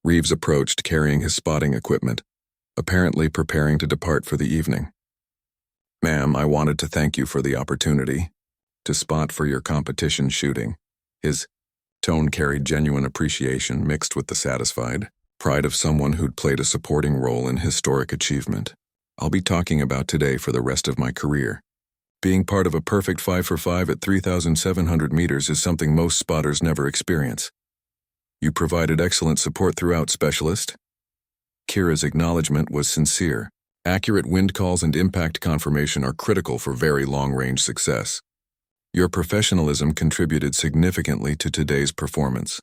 Reeves approached carrying his spotting equipment, apparently preparing to depart for the evening. "Ma'am, I wanted to thank you for the opportunity to spot for your competition shooting." His tone carried genuine appreciation mixed with the satisfied pride of someone who'd played a supporting role in historic achievement. "I'll be talking about today for the rest of my career. Being part of a perfect 5 for 5 at 3,700 meters is something most spotters never experience. You provided excellent support throughout, Specialist." Kira's acknowledgement was sincere. Accurate wind calls and impact confirmation are critical for very long-range success. Your professionalism contributed significantly to today's performance.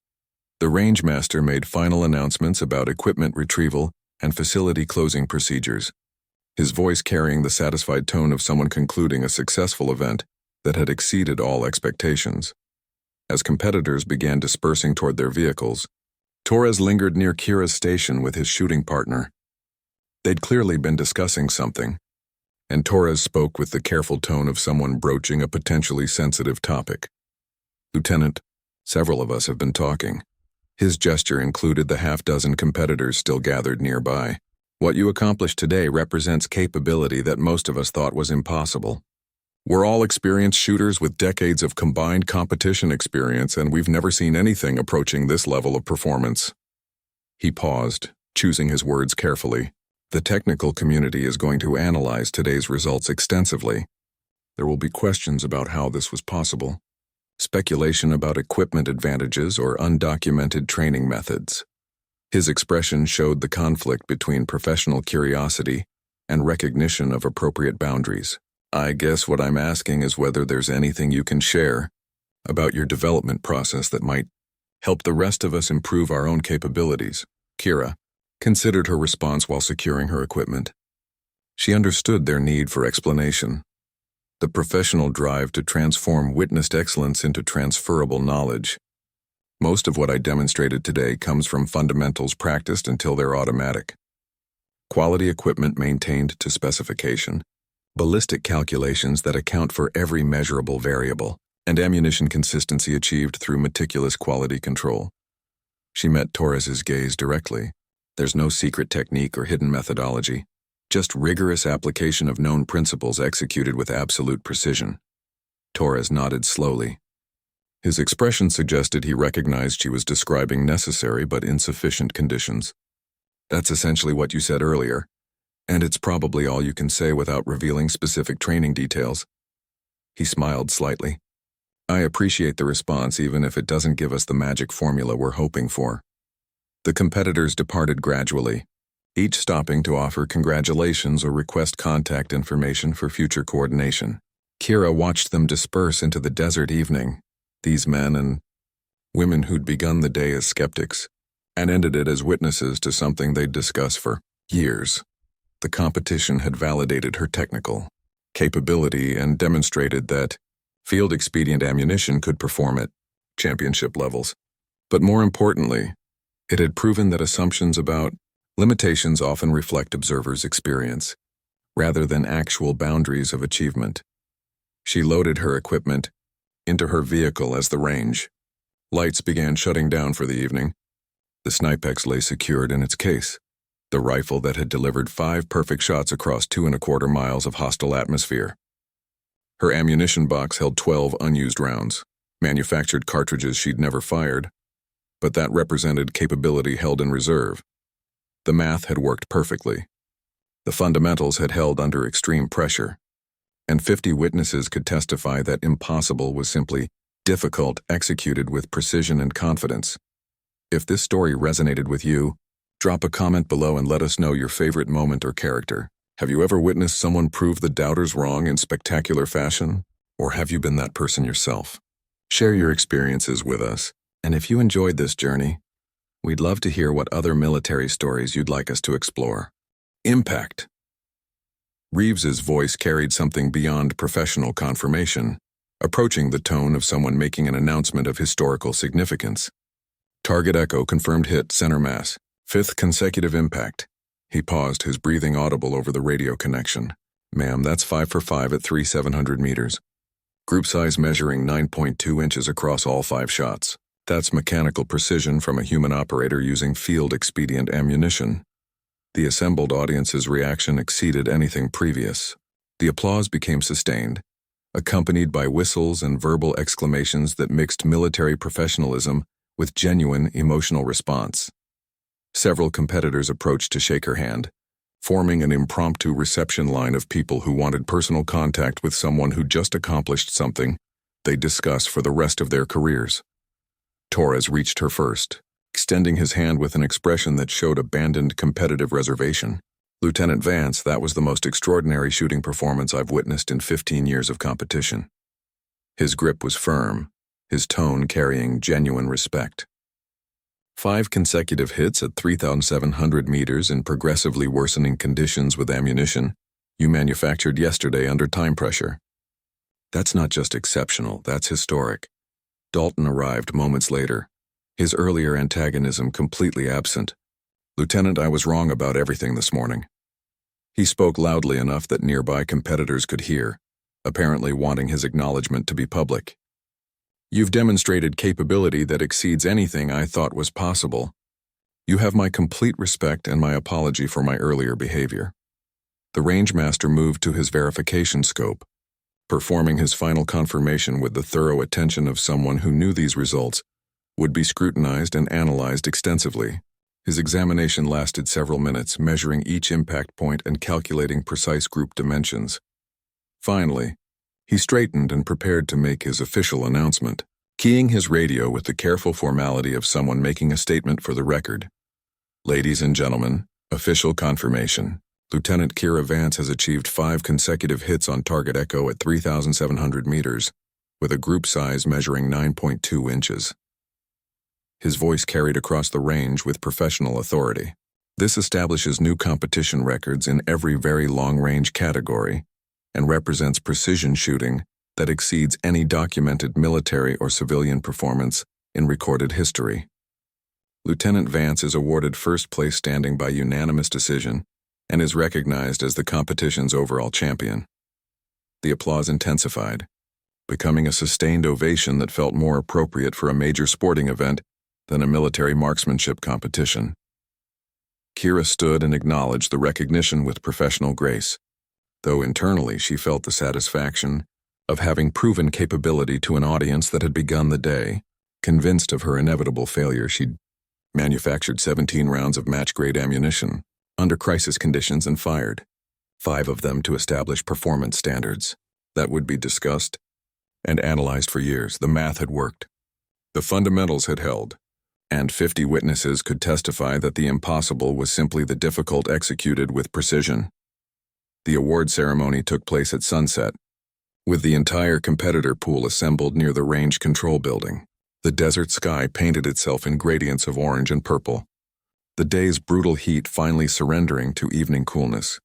The Rangemaster made final announcements about equipment retrieval and facility closing procedures, his voice carrying the satisfied tone of someone concluding a successful event that had exceeded all expectations. As competitors began dispersing toward their vehicles, Torres lingered near Kira's station with his shooting partner. They'd clearly been discussing something, and Torres spoke with the careful tone of someone broaching a potentially sensitive topic. "Lieutenant, several of us have been talking." His gesture included the half-dozen competitors still gathered nearby. "What you accomplished today represents capability that most of us thought was impossible. We're all experienced shooters with decades of combined competition experience, and we've never seen anything approaching this level of performance." He paused, choosing his words carefully. "The technical community is going to analyze today's results extensively. There will be questions about how this was possible, speculation about equipment advantages or undocumented training methods." His expression showed the conflict between professional curiosity and recognition of appropriate boundaries. "I guess what I'm asking is whether there's anything you can share about your development process that might help the rest of us improve our own capabilities." Kira considered her response while securing her equipment. She understood their need for explanation. The professional drive to transform witnessed excellence into transferable knowledge. "Most of what I demonstrated today comes from fundamentals practiced until they're automatic. Quality equipment maintained to specification, ballistic calculations that account for every measurable variable, and ammunition consistency achieved through meticulous quality control." She met Torres's gaze directly. "There's no secret technique or hidden methodology, just rigorous application of known principles executed with absolute precision." Torres nodded slowly. His expression suggested he recognized she was describing necessary but insufficient conditions. "That's essentially what you said earlier, and it's probably all you can say without revealing specific training details." He smiled slightly. "I appreciate the response even if it doesn't give us the magic formula we're hoping for." The competitors departed gradually, each stopping to offer congratulations or request contact information for future coordination. Kira watched them disperse into the desert evening, these men and women who'd begun the day as skeptics and ended it as witnesses to something they'd discussed for years. The competition had validated her technical capability and demonstrated that field-expedient ammunition could perform at championship levels. But more importantly, it had proven that assumptions about limitations often reflect observers' experience, rather than actual boundaries of achievement. She loaded her equipment into her vehicle as the range. Lights began shutting down for the evening. The Snipex lay secured in its case, the rifle that had delivered 5 perfect shots across 2¼ miles of hostile atmosphere. Her ammunition box held 12 unused rounds, manufactured cartridges she'd never fired, but that represented capability held in reserve. The math had worked perfectly. The fundamentals had held under extreme pressure, and 50 witnesses could testify that impossible was simply difficult executed with precision and confidence. If this story resonated with you, drop a comment below and let us know your favorite moment or character. Have you ever witnessed someone prove the doubters wrong in spectacular fashion? Or have you been that person yourself? Share your experiences with us, and if you enjoyed this journey, we'd love to hear what other military stories you'd like us to explore. Impact. Reeves's voice carried something beyond professional confirmation, approaching the tone of someone making an announcement of historical significance. Target Echo confirmed hit center mass, 5th consecutive impact. He paused, his breathing audible over the radio connection. "Ma'am, that's 5 for 5 at 3,700 meters. Group size measuring 9.2 inches across all 5 shots." That's mechanical precision from a human operator using field-expedient ammunition. The assembled audience's reaction exceeded anything previous. The applause became sustained, accompanied by whistles and verbal exclamations that mixed military professionalism with genuine emotional response. Several competitors approached to shake her hand, forming an impromptu reception line of people who wanted personal contact with someone who just accomplished something they'd discuss for the rest of their careers. Torres reached her first, extending his hand with an expression that showed abandoned competitive reservation. "Lieutenant Vance, that was the most extraordinary shooting performance I've witnessed in 15 years of competition." His grip was firm, his tone carrying genuine respect. 5 consecutive hits at 3,700 meters in progressively worsening conditions with ammunition you manufactured yesterday under time pressure. That's not just exceptional, that's historic. Dalton arrived moments later, his earlier antagonism completely absent. "Lieutenant, I was wrong about everything this morning." He spoke loudly enough that nearby competitors could hear, apparently wanting his acknowledgement to be public. "You've demonstrated capability that exceeds anything I thought was possible. You have my complete respect and my apology for my earlier behavior." The rangemaster moved to his verification scope, performing his final confirmation with the thorough attention of someone who knew these results would be scrutinized and analyzed extensively. His examination lasted several minutes, measuring each impact point and calculating precise group dimensions. Finally, he straightened and prepared to make his official announcement, keying his radio with the careful formality of someone making a statement for the record. "Ladies and gentlemen, official confirmation. Lieutenant Kira Vance has achieved 5 consecutive hits on target echo at 3,700 meters, with a group size measuring 9.2 inches. His voice carried across the range with professional authority. "This establishes new competition records in every very long-range category and represents precision shooting that exceeds any documented military or civilian performance in recorded history. Lieutenant Vance is awarded first place standing by unanimous decision and is recognized as the competition's overall champion." The applause intensified, becoming a sustained ovation that felt more appropriate for a major sporting event than a military marksmanship competition. Kira stood and acknowledged the recognition with professional grace, though internally she felt the satisfaction of having proven capability to an audience that had begun the day. Convinced of her inevitable failure, she'd manufactured 17 rounds of match-grade ammunition under crisis conditions and fired 5 of them to establish performance standards that would be discussed and analyzed for years. The math had worked. The fundamentals had held, and 50 witnesses could testify that the impossible was simply the difficult executed with precision. The award ceremony took place at sunset, with the entire competitor pool assembled near the range control building. The desert sky painted itself in gradients of orange and purple, the day's brutal heat finally surrendering to evening coolness.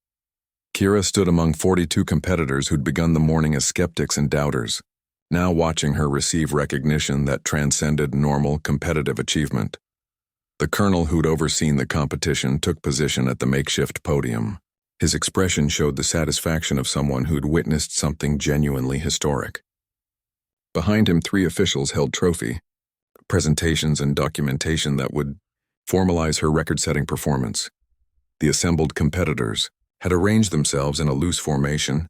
Kira stood among 42 competitors who'd begun the morning as skeptics and doubters, now watching her receive recognition that transcended normal competitive achievement. The colonel who'd overseen the competition took position at the makeshift podium. His expression showed the satisfaction of someone who'd witnessed something genuinely historic. Behind him, 3 officials held trophy, presentations and documentation that would formalize her record-setting performance. The assembled competitors had arranged themselves in a loose formation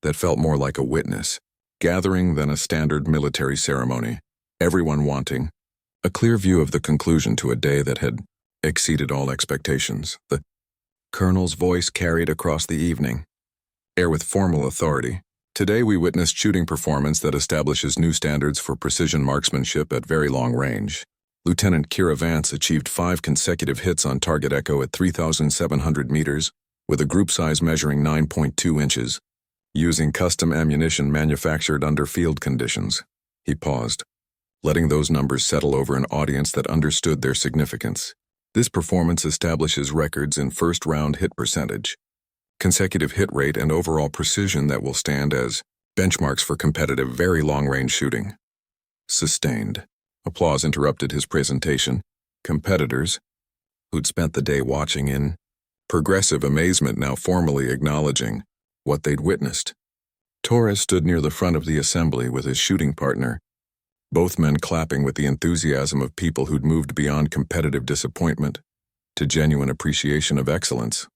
that felt more like a witness gathering than a standard military ceremony, everyone wanting a clear view of the conclusion to a day that had exceeded all expectations. The colonel's voice carried across the evening, air with formal authority. "Today we witnessed shooting performance that establishes new standards for precision marksmanship at very long range. Lieutenant Kira Vance achieved 5 consecutive hits on target echo at 3,700 meters, with a group size measuring 9.2 inches, using custom ammunition manufactured under field conditions." He paused, letting those numbers settle over an audience that understood their significance. "This performance establishes records in first-round hit percentage, consecutive hit rate, and overall precision that will stand as benchmarks for competitive very long-range shooting." Sustained applause interrupted his presentation. Competitors, who'd spent the day watching in progressive amazement, now formally acknowledging what they'd witnessed. Torres stood near the front of the assembly with his shooting partner, both men clapping with the enthusiasm of people who'd moved beyond competitive disappointment to genuine appreciation of excellence.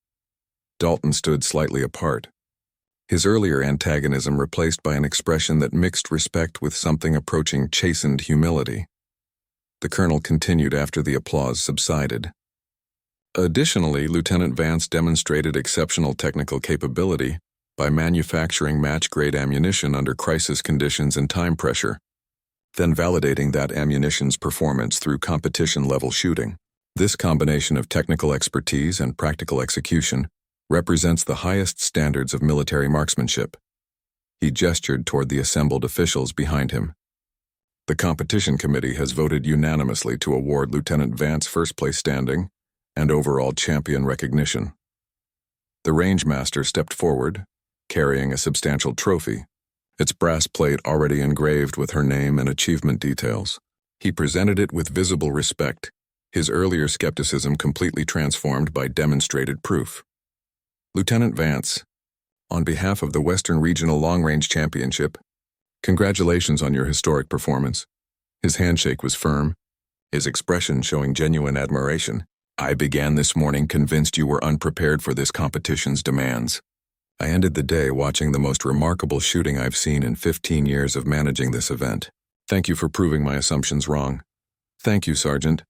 Dalton stood slightly apart, his earlier antagonism replaced by an expression that mixed respect with something approaching chastened humility. The colonel continued after the applause subsided. Additionally, Lieutenant Vance demonstrated exceptional technical capability by manufacturing match-grade ammunition under crisis conditions and time pressure, then validating that ammunition's performance through competition-level shooting. This combination of technical expertise and practical execution represents the highest standards of military marksmanship. He gestured toward the assembled officials behind him. The competition committee has voted unanimously to award Lieutenant Vance first-place standing and overall champion recognition. The rangemaster stepped forward, carrying a substantial trophy, its brass plate already engraved with her name and achievement details. He presented it with visible respect, his earlier skepticism completely transformed by demonstrated proof. Lieutenant Vance, on behalf of the Western Regional Long Range Championship, congratulations on your historic performance. His handshake was firm, his expression showing genuine admiration. I began this morning convinced you were unprepared for this competition's demands. I ended the day watching the most remarkable shooting I've seen in 15 years of managing this event. Thank you for proving my assumptions wrong. Thank you, Sergeant.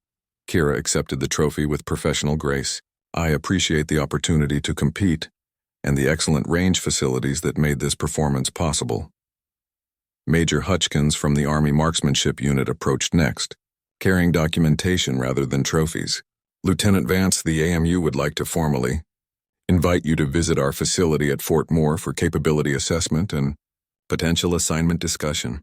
Kira accepted the trophy with professional grace. I appreciate the opportunity to compete and the excellent range facilities that made this performance possible. Major Hutchkins from the Army Marksmanship Unit approached next, carrying documentation rather than trophies. Lieutenant Vance, the AMU would like to formally invite you to visit our facility at Fort Moore for capability assessment and potential assignment discussion.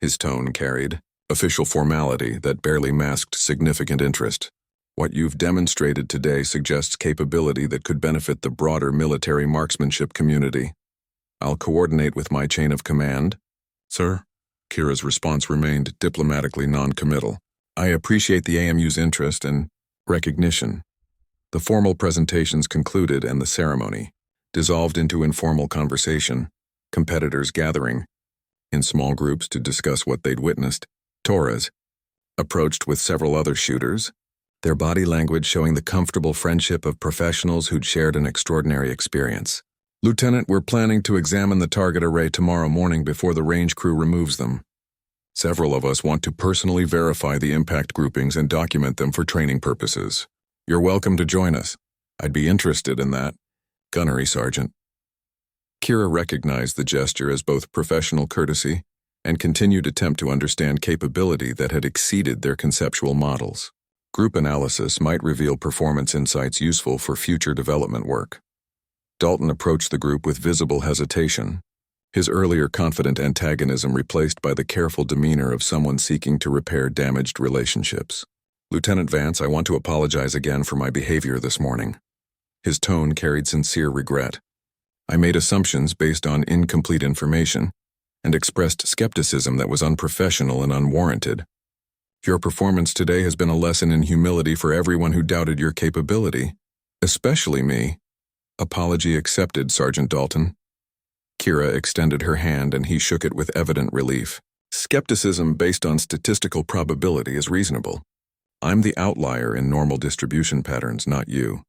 His tone carried official formality that barely masked significant interest. What you've demonstrated today suggests capability that could benefit the broader military marksmanship community. I'll coordinate with my chain of command. Sir? Kira's response remained diplomatically non-committal. I appreciate the AMU's interest and recognition. The formal presentations concluded and the ceremony dissolved into informal conversation, competitors gathering in small groups to discuss what they'd witnessed. Torres approached with several other shooters, their body language showing the comfortable friendship of professionals who'd shared an extraordinary experience. Lieutenant, we're planning to examine the target array tomorrow morning before the range crew removes them. Several of us want to personally verify the impact groupings and document them for training purposes. You're welcome to join us. I'd be interested in that. Gunnery Sergeant. Kira recognized the gesture as both professional courtesy and continued attempt to understand capability that had exceeded their conceptual models. Group analysis might reveal performance insights useful for future development work. Dalton approached the group with visible hesitation, his earlier confident antagonism replaced by the careful demeanor of someone seeking to repair damaged relationships. Lieutenant Vance, I want to apologize again for my behavior this morning. His tone carried sincere regret. I made assumptions based on incomplete information and expressed skepticism that was unprofessional and unwarranted. Your performance today has been a lesson in humility for everyone who doubted your capability, especially me. Apology accepted, Sergeant Dalton. Kira extended her hand and he shook it with evident relief. Skepticism based on statistical probability is reasonable. I'm the outlier in normal distribution patterns, not you.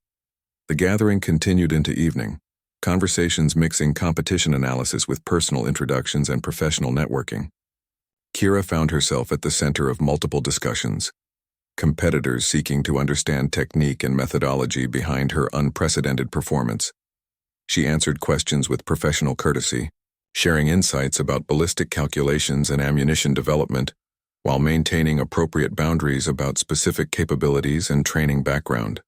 The gathering continued into evening, conversations mixing competition analysis with personal introductions and professional networking. Kira found herself at the center of multiple discussions, competitors seeking to understand technique and methodology behind her unprecedented performance. She answered questions with professional courtesy, sharing insights about ballistic calculations and ammunition development, while maintaining appropriate boundaries about specific capabilities and training background.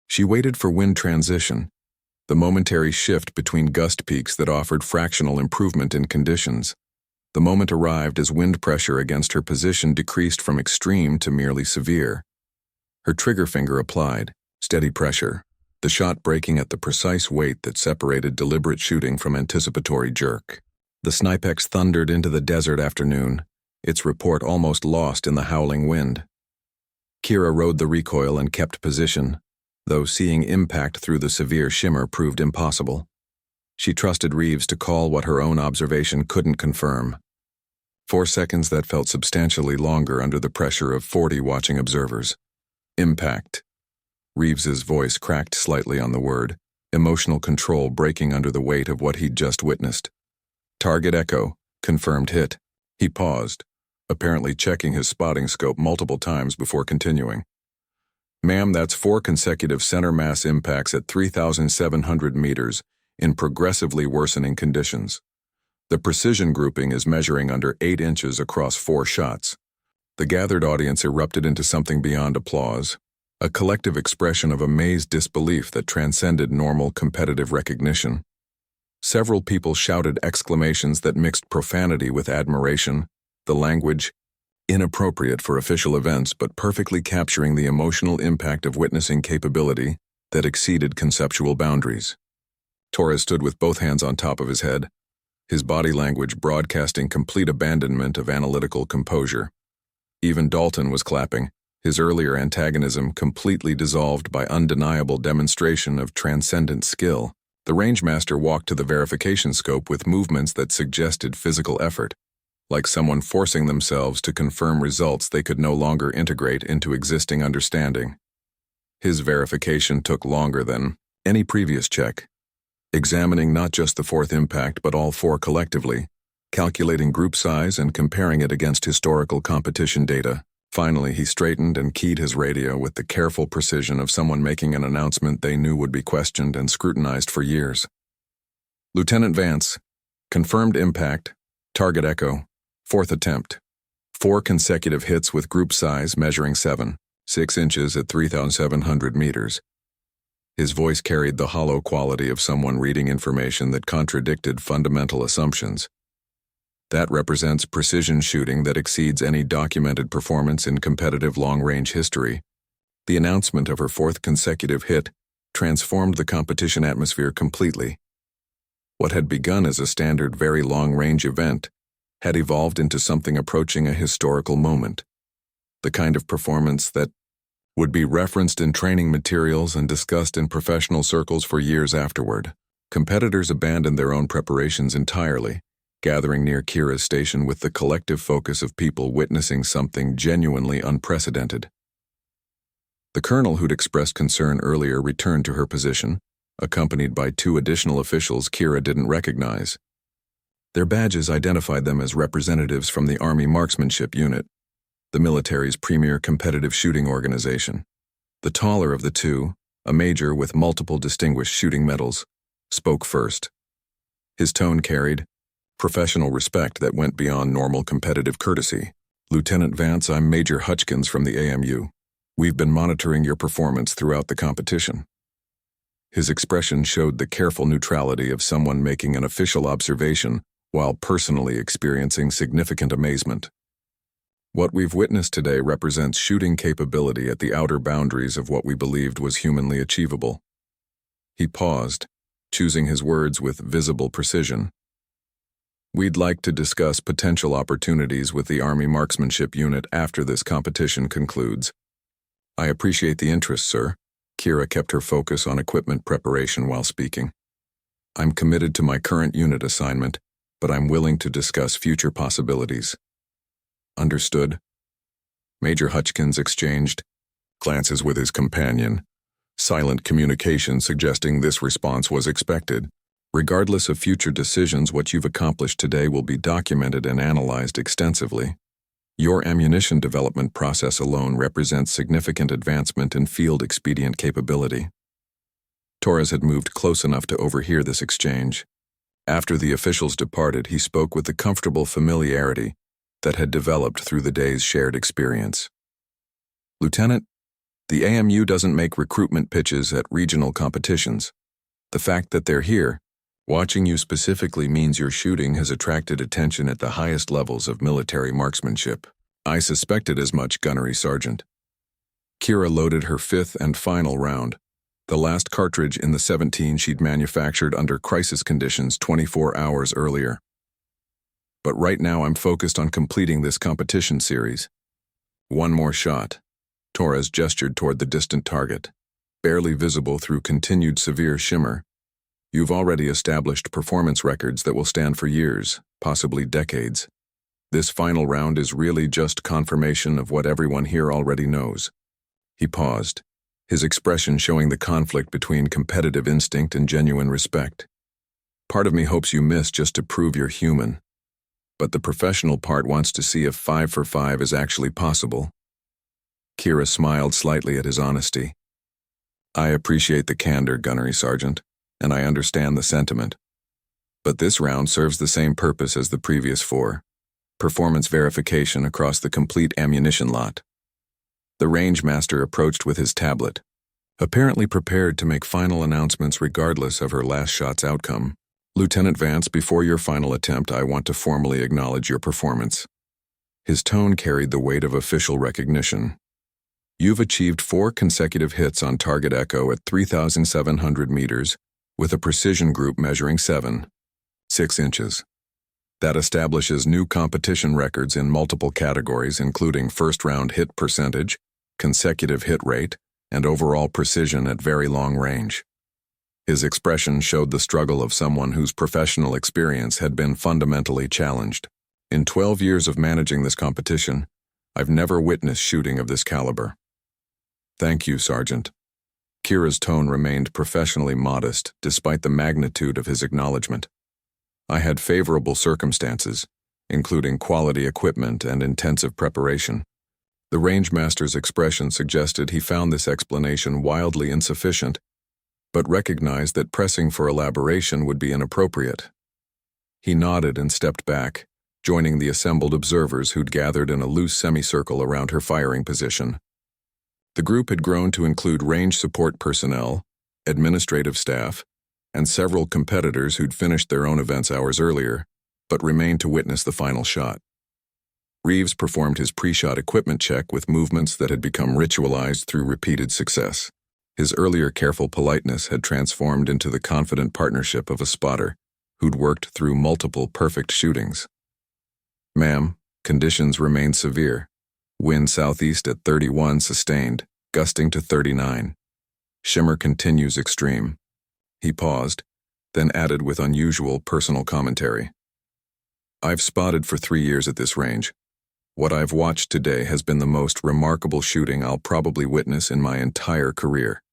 She waited for wind transition, the momentary shift between gust peaks that offered fractional improvement in conditions. The moment arrived as wind pressure against her position decreased from extreme to merely severe. Her trigger finger applied, steady pressure, the shot breaking at the precise weight that separated deliberate shooting from anticipatory jerk. The Snipex thundered into the desert afternoon, its report almost lost in the howling wind. Kira rode the recoil and kept position, though seeing impact through the severe shimmer proved impossible. She trusted Reeves to call what her own observation couldn't confirm. 4 seconds that felt substantially longer under the pressure of 40 watching observers. Impact. Reeves's voice cracked slightly on the word, emotional control breaking under the weight of what he'd just witnessed. Target echo, confirmed hit. He paused, apparently checking his spotting scope multiple times before continuing. Ma'am, that's 4 consecutive center mass impacts at 3,700 meters in progressively worsening conditions. The precision grouping is measuring under 8 inches across 4 shots. The gathered audience erupted into something beyond applause, a collective expression of amazed disbelief that transcended normal competitive recognition. Several people shouted exclamations that mixed profanity with admiration, the language, inappropriate for official events but perfectly capturing the emotional impact of witnessing capability that exceeded conceptual boundaries. Torres stood with both hands on top of his head, his body language broadcasting complete abandonment of analytical composure. Even Dalton was clapping, his earlier antagonism completely dissolved by undeniable demonstration of transcendent skill. The rangemaster walked to the verification scope with movements that suggested physical effort, like someone forcing themselves to confirm results they could no longer integrate into existing understanding. His verification took longer than any previous check, examining not just the 4th impact but all 4 collectively, calculating group size and comparing it against historical competition data. Finally, he straightened and keyed his radio with the careful precision of someone making an announcement they knew would be questioned and scrutinized for years. Lieutenant Vance, confirmed impact, target echo, 4th attempt. 4 consecutive hits with group size measuring 7.6 inches at 3,700 meters. His voice carried the hollow quality of someone reading information that contradicted fundamental assumptions. That represents precision shooting that exceeds any documented performance in competitive long-range history. The announcement of her 4th consecutive hit transformed the competition atmosphere completely. What had begun as a standard very long-range event had evolved into something approaching a historical moment. The kind of performance that would be referenced in training materials and discussed in professional circles for years afterward. Competitors abandoned their own preparations entirely, gathering near Kira's station with the collective focus of people witnessing something genuinely unprecedented. The colonel who'd expressed concern earlier returned to her position, accompanied by 2 additional officials Kira didn't recognize. Their badges identified them as representatives from the Army Marksmanship Unit, the military's premier competitive shooting organization. The taller of the 2, a major with multiple distinguished shooting medals, spoke first. His tone carried professional respect that went beyond normal competitive courtesy. Lieutenant Vance, I'm Major Hutchkins from the AMU. We've been monitoring your performance throughout the competition. His expression showed the careful neutrality of someone making an official observation while personally experiencing significant amazement. What we've witnessed today represents shooting capability at the outer boundaries of what we believed was humanly achievable. He paused, choosing his words with visible precision. We'd like to discuss potential opportunities with the Army Marksmanship Unit after this competition concludes. I appreciate the interest, sir. Kira kept her focus on equipment preparation while speaking. I'm committed to my current unit assignment, but I'm willing to discuss future possibilities. Understood. Major Hutchkins exchanged glances with his companion, silent communication suggesting this response was expected. Regardless of future decisions, what you've accomplished today will be documented and analyzed extensively. Your ammunition development process alone represents significant advancement in field expedient capability. Torres had moved close enough to overhear this exchange. After the officials departed, he spoke with the comfortable familiarity that had developed through the day's shared experience. Lieutenant, the AMU doesn't make recruitment pitches at regional competitions. The fact that they're here, watching you specifically, means your shooting has attracted attention at the highest levels of military marksmanship. I suspected as much, Gunnery Sergeant. Kira loaded her 5th and final round, the last cartridge in the 17 she'd manufactured under crisis conditions 24 hours earlier. But right now I'm focused on completing this competition series. One more shot. Torres gestured toward the distant target, barely visible through continued severe shimmer. You've already established performance records that will stand for years, possibly decades. This final round is really just confirmation of what everyone here already knows. He paused, his expression showing the conflict between competitive instinct and genuine respect. Part of me hopes you miss just to prove you're human, but the professional part wants to see if 5 for 5 is actually possible. Kira smiled slightly at his honesty. I appreciate the candor, Gunnery Sergeant, and I understand the sentiment. But this round serves the same purpose as the previous 4. Performance verification across the complete ammunition lot. The range master approached with his tablet, apparently prepared to make final announcements regardless of her last shot's outcome. Lieutenant Vance, before your final attempt, I want to formally acknowledge your performance. His tone carried the weight of official recognition. You've achieved 4 consecutive hits on target Echo at 3,700 meters, with a precision group measuring 7.6 inches. That establishes new competition records in multiple categories, including first-round hit percentage, consecutive hit rate, and overall precision at very long range. His expression showed the struggle of someone whose professional experience had been fundamentally challenged. In 12 years of managing this competition, I've never witnessed shooting of this caliber. Thank you, Sergeant. Kira's tone remained professionally modest despite the magnitude of his acknowledgement. I had favorable circumstances, including quality equipment and intensive preparation. The rangemaster's expression suggested he found this explanation wildly insufficient, but recognized that pressing for elaboration would be inappropriate. He nodded and stepped back, joining the assembled observers who'd gathered in a loose semicircle around her firing position. The group had grown to include range support personnel, administrative staff, and several competitors who'd finished their own events hours earlier, but remained to witness the final shot. Reeves performed his pre-shot equipment check with movements that had become ritualized through repeated success. His earlier careful politeness had transformed into the confident partnership of a spotter who'd worked through multiple perfect shootings. Ma'am, conditions remain severe. Wind southeast at 31 sustained, gusting to 39. Shimmer continues extreme. He paused, then added with unusual personal commentary. I've spotted for 3 years at this range. What I've watched today has been the most remarkable shooting I'll probably witness in my entire career.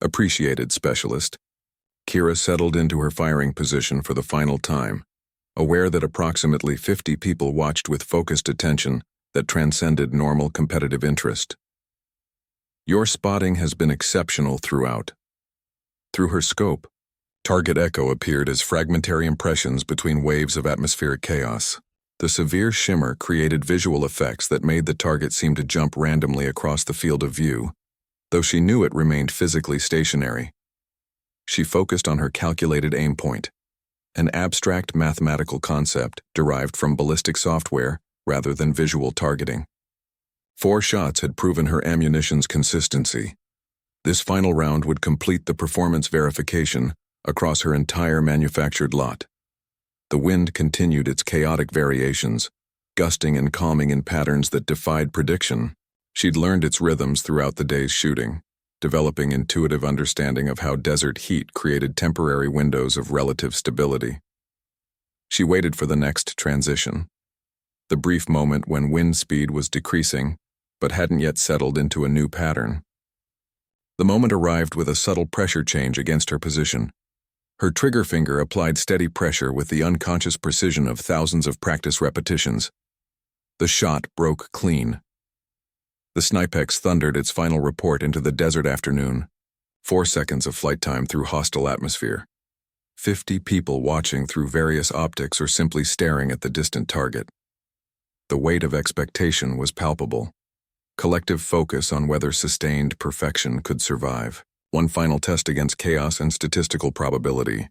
Appreciated, Specialist. Kira settled into her firing position for the final time, aware that approximately 50 people watched with focused attention that transcended normal competitive interest. Your spotting has been exceptional throughout. Through her scope, target Echo appeared as fragmentary impressions between waves of atmospheric chaos. The severe shimmer created visual effects that made the target seem to jump randomly across the field of view, though she knew it remained physically stationary. She focused on her calculated aim point, an abstract mathematical concept derived from ballistic software rather than visual targeting. 4 shots had proven her ammunition's consistency. This final round would complete the performance verification across her entire manufactured lot. The wind continued its chaotic variations, gusting and calming in patterns that defied prediction. She'd learned its rhythms throughout the day's shooting, developing intuitive understanding of how desert heat created temporary windows of relative stability. She waited for the next transition, the brief moment when wind speed was decreasing, but hadn't yet settled into a new pattern. The moment arrived with a subtle pressure change against her position. Her trigger finger applied steady pressure with the unconscious precision of thousands of practice repetitions. The shot broke clean. The Snipex thundered its final report into the desert afternoon. 4 seconds of flight time through hostile atmosphere. 50 people watching through various optics or simply staring at the distant target. The weight of expectation was palpable. Collective focus on whether sustained perfection could survive. One final test against chaos and statistical probability.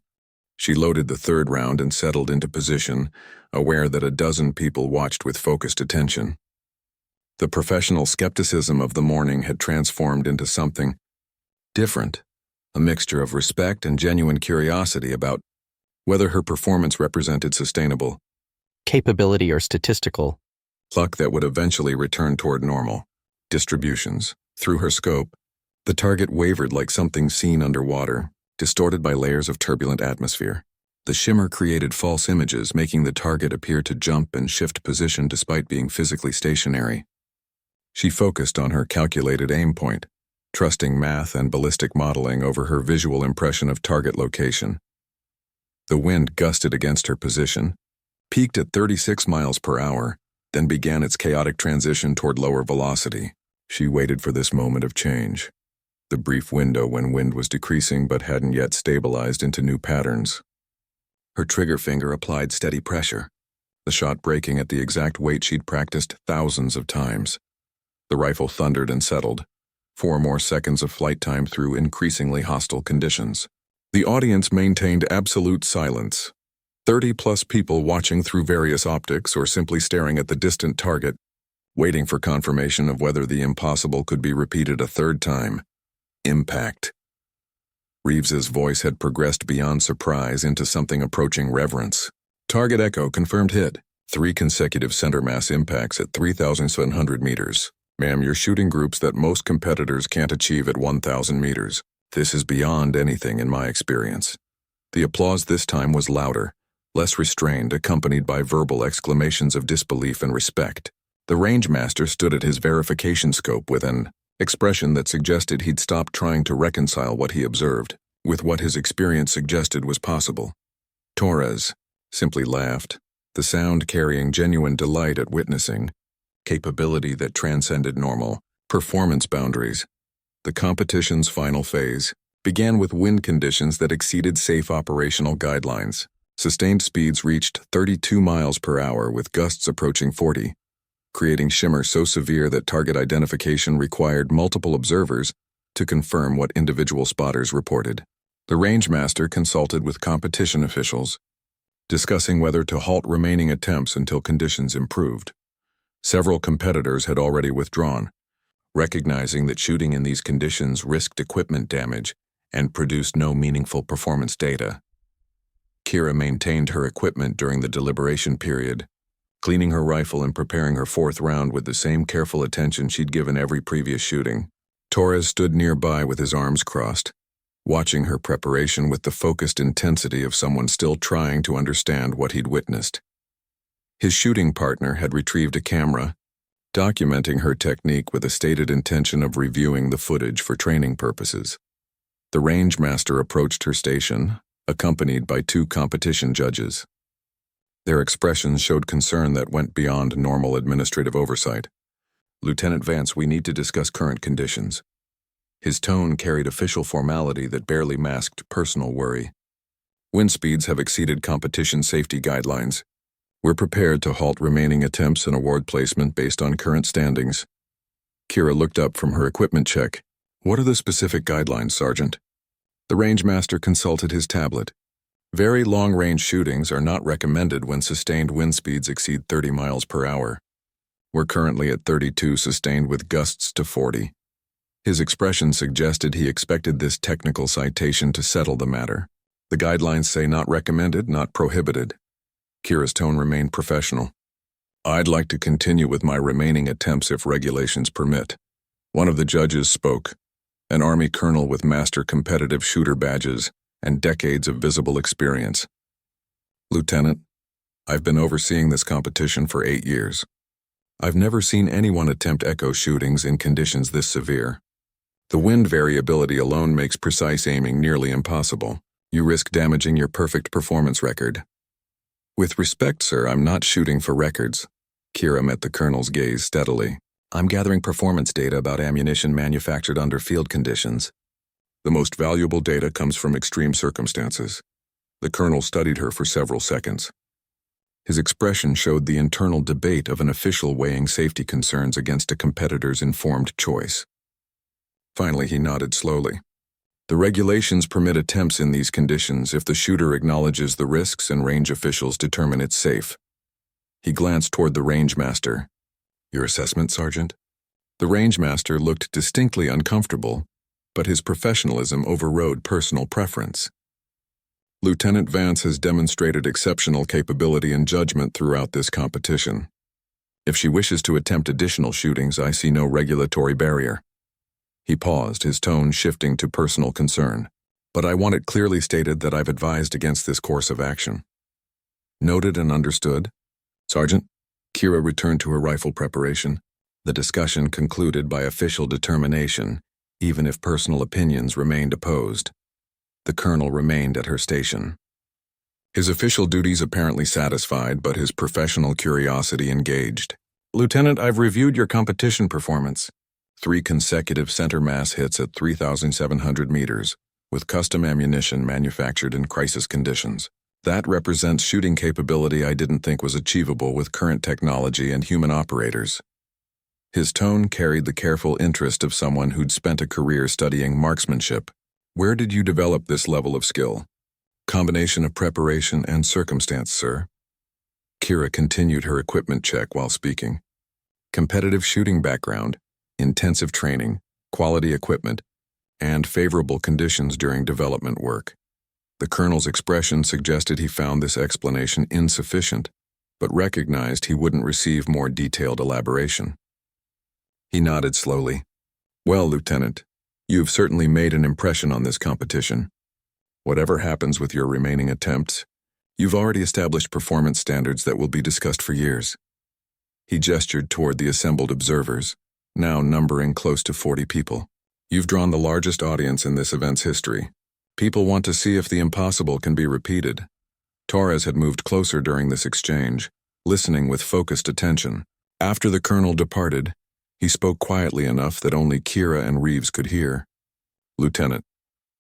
She loaded the 3rd round and settled into position, aware that a dozen people watched with focused attention. The professional skepticism of the morning had transformed into something different, a mixture of respect and genuine curiosity about whether her performance represented sustainable capability or statistical luck that would eventually return toward normal distributions. Through her scope, the target wavered like something seen underwater, distorted by layers of turbulent atmosphere. The shimmer created false images, making the target appear to jump and shift position despite being physically stationary. She focused on her calculated aim point, trusting math and ballistic modeling over her visual impression of target location. The wind gusted against her position, peaked at 36 miles per hour, then began its chaotic transition toward lower velocity. She waited for this moment of change, the brief window when wind was decreasing but hadn't yet stabilized into new patterns. Her trigger finger applied steady pressure, the shot breaking at the exact weight she'd practiced thousands of times. The rifle thundered and settled, 4 more seconds of flight time through increasingly hostile conditions. The audience maintained absolute silence. 30-plus people watching through various optics or simply staring at the distant target, waiting for confirmation of whether the impossible could be repeated a third time. Impact. Reeves's voice had progressed beyond surprise into something approaching reverence. Target Echo confirmed hit. 3 consecutive center mass impacts at 3,700 meters. Ma'am, you're shooting groups that most competitors can't achieve at 1,000 meters. This is beyond anything in my experience. The applause this time was louder, less restrained, accompanied by verbal exclamations of disbelief and respect. The rangemaster stood at his verification scope with an expression that suggested he'd stopped trying to reconcile what he observed with what his experience suggested was possible. Torres simply laughed, the sound carrying genuine delight at witnessing capability that transcended normal performance boundaries. The competition's final phase began with wind conditions that exceeded safe operational guidelines. Sustained speeds reached 32 miles per hour with gusts approaching 40, creating shimmer so severe that target identification required multiple observers to confirm what individual spotters reported. The rangemaster consulted with competition officials, discussing whether to halt remaining attempts until conditions improved. Several competitors had already withdrawn, recognizing that shooting in these conditions risked equipment damage and produced no meaningful performance data. Kira maintained her equipment during the deliberation period, cleaning her rifle and preparing her 4th round with the same careful attention she'd given every previous shooting. Torres stood nearby with his arms crossed, watching her preparation with the focused intensity of someone still trying to understand what he'd witnessed. His shooting partner had retrieved a camera, documenting her technique with a stated intention of reviewing the footage for training purposes. The rangemaster approached her station, accompanied by 2 competition judges. Their expressions showed concern that went beyond normal administrative oversight. "Lieutenant Vance, we need to discuss current conditions." His tone carried official formality that barely masked personal worry. "Wind speeds have exceeded competition safety guidelines. We're prepared to halt remaining attempts and award placement based on current standings." Kira looked up from her equipment check. "What are the specific guidelines, Sergeant?" The rangemaster consulted his tablet. "Very long-range shootings are not recommended when sustained wind speeds exceed 30 miles per hour. We're currently at 32 sustained with gusts to 40. His expression suggested he expected this technical citation to settle the matter. "The guidelines say not recommended, not prohibited." Kira's tone remained professional. "I'd like to continue with my remaining attempts if regulations permit." One of the judges spoke, an Army colonel with master competitive shooter badges and decades of visible experience. "Lieutenant, I've been overseeing this competition for 8 years. I've never seen anyone attempt echo shootings in conditions this severe. The wind variability alone makes precise aiming nearly impossible. You risk damaging your perfect performance record." "With respect, sir, I'm not shooting for records." Kira met the colonel's gaze steadily. "I'm gathering performance data about ammunition manufactured under field conditions." "The most valuable data comes from extreme circumstances." The colonel studied her for several seconds. His expression showed the internal debate of an official weighing safety concerns against a competitor's informed choice. Finally, he nodded slowly. "The regulations permit attempts in these conditions if the shooter acknowledges the risks and range officials determine it's safe." He glanced toward the rangemaster. "Your assessment, Sergeant?" The rangemaster looked distinctly uncomfortable, but his professionalism overrode personal preference. "Lieutenant Vance has demonstrated exceptional capability and judgment throughout this competition. If she wishes to attempt additional shootings, I see no regulatory barrier." He paused, his tone shifting to personal concern. But I want it clearly stated that I've advised against this course of action. Noted and understood. Sergeant, Kira returned to her rifle preparation. The discussion concluded by official determination, even if personal opinions remained opposed. The colonel remained at her station. His official duties apparently satisfied, but his professional curiosity engaged. Lieutenant, I've reviewed your competition performance. 3 consecutive center mass hits at 3,700 meters, with custom ammunition manufactured in crisis conditions. That represents shooting capability I didn't think was achievable with current technology and human operators. His tone carried the careful interest of someone who'd spent a career studying marksmanship. Where did you develop this level of skill? Combination of preparation and circumstance, sir. Kira continued her equipment check while speaking. Competitive shooting background, intensive training, quality equipment, and favorable conditions during development work. The colonel's expression suggested he found this explanation insufficient, but recognized he wouldn't receive more detailed elaboration. He nodded slowly. Well, Lieutenant, you've certainly made an impression on this competition. Whatever happens with your remaining attempts, you've already established performance standards that will be discussed for years. He gestured toward the assembled observers, now numbering close to 40 people. You've drawn the largest audience in this event's history. People want to see if the impossible can be repeated. Torres had moved closer during this exchange, listening with focused attention. After the colonel departed, he spoke quietly enough that only Kira and Reeves could hear. Lieutenant,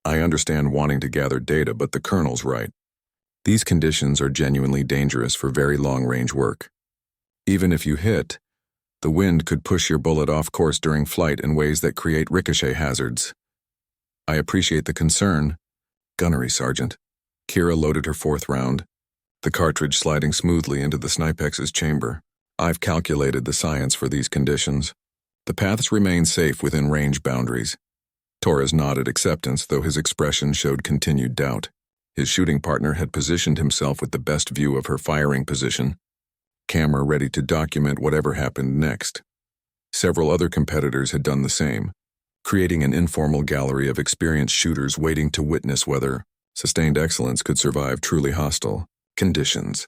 I understand wanting to gather data, but the colonel's right. These conditions are genuinely dangerous for very long-range work. Even if you hit, the wind could push your bullet off course during flight in ways that create ricochet hazards. I appreciate the concern. Gunnery, Sergeant. Kira loaded her 4th round, the cartridge sliding smoothly into the Snipex's chamber. I've calculated the science for these conditions. The paths remain safe within range boundaries. Torres nodded acceptance, though his expression showed continued doubt. His shooting partner had positioned himself with the best view of her firing position, camera ready to document whatever happened next. Several other competitors had done the same, creating an informal gallery of experienced shooters waiting to witness whether sustained excellence could survive truly hostile conditions.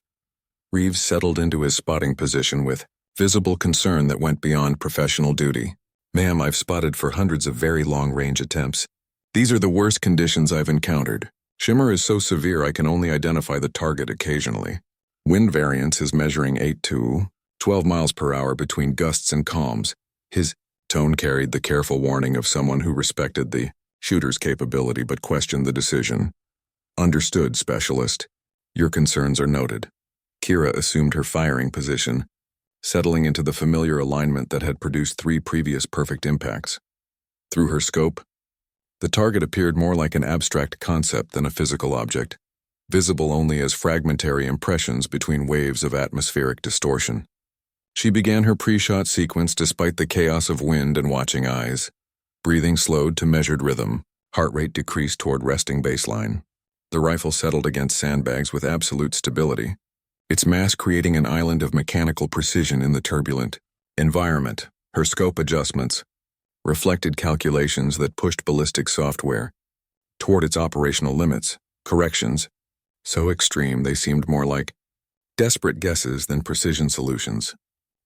Reeves settled into his spotting position with visible concern that went beyond professional duty. Ma'am, I've spotted for hundreds of very long-range attempts. These are the worst conditions I've encountered. Shimmer is so severe I can only identify the target occasionally. Wind variance is measuring 8 to 12 miles per hour between gusts and calms. His tone carried the careful warning of someone who respected the shooter's capability but questioned the decision. Understood, Specialist. Your concerns are noted. Kira assumed her firing position, settling into the familiar alignment that had produced 3 previous perfect impacts. Through her scope, the target appeared more like an abstract concept than a physical object, visible only as fragmentary impressions between waves of atmospheric distortion. She began her pre-shot sequence despite the chaos of wind and watching eyes. Breathing slowed to measured rhythm, heart rate decreased toward resting baseline. The rifle settled against sandbags with absolute stability, its mass creating an island of mechanical precision in the turbulent environment. Her scope adjustments reflected calculations that pushed ballistic software toward its operational limits, corrections so extreme they seemed more like desperate guesses than precision solutions.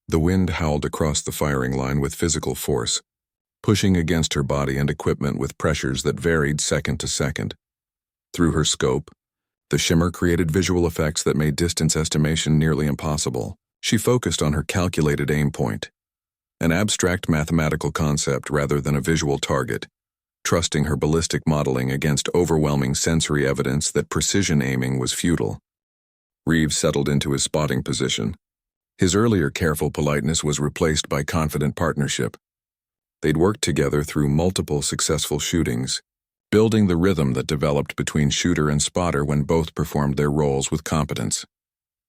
The wind howled across the firing line with physical force, pushing against her body and equipment with pressures that varied second to second. Through her scope, the shimmer created visual effects that made distance estimation nearly impossible. She focused on her calculated aim point, an abstract mathematical concept rather than a visual target, trusting her ballistic modeling against overwhelming sensory evidence that precision aiming was futile. Reeves settled into his spotting position. His earlier careful politeness was replaced by confident partnership. They'd worked together through multiple successful shootings, building the rhythm that developed between shooter and spotter when both performed their roles with competence.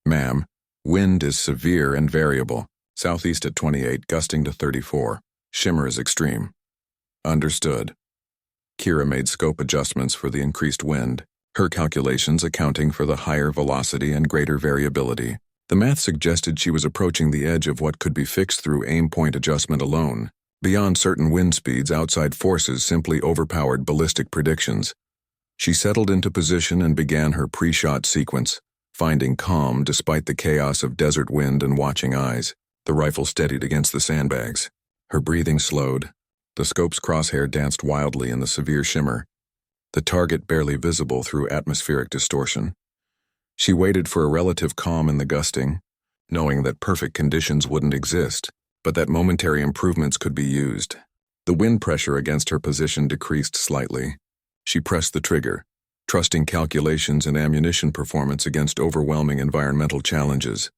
Ma'am, wind is severe and variable. Southeast at 28, gusting to 34. Shimmer is extreme. Understood. Kira made scope adjustments for the increased wind, her calculations accounting for the higher velocity and greater variability. The math suggested she was approaching the edge of what could be fixed through aim point adjustment alone. Beyond certain wind speeds, outside forces simply overpowered ballistic predictions. She settled into position and began her pre-shot sequence, finding calm despite the chaos of desert wind and watching eyes. The rifle steadied against the sandbags. Her breathing slowed. The scope's crosshair danced wildly in the severe shimmer, the target barely visible through atmospheric distortion. She waited for a relative calm in the gusting, knowing that perfect conditions wouldn't exist, but that momentary improvements could be used. The wind pressure against her position decreased slightly. She pressed the trigger, trusting calculations and ammunition performance against overwhelming environmental challenges.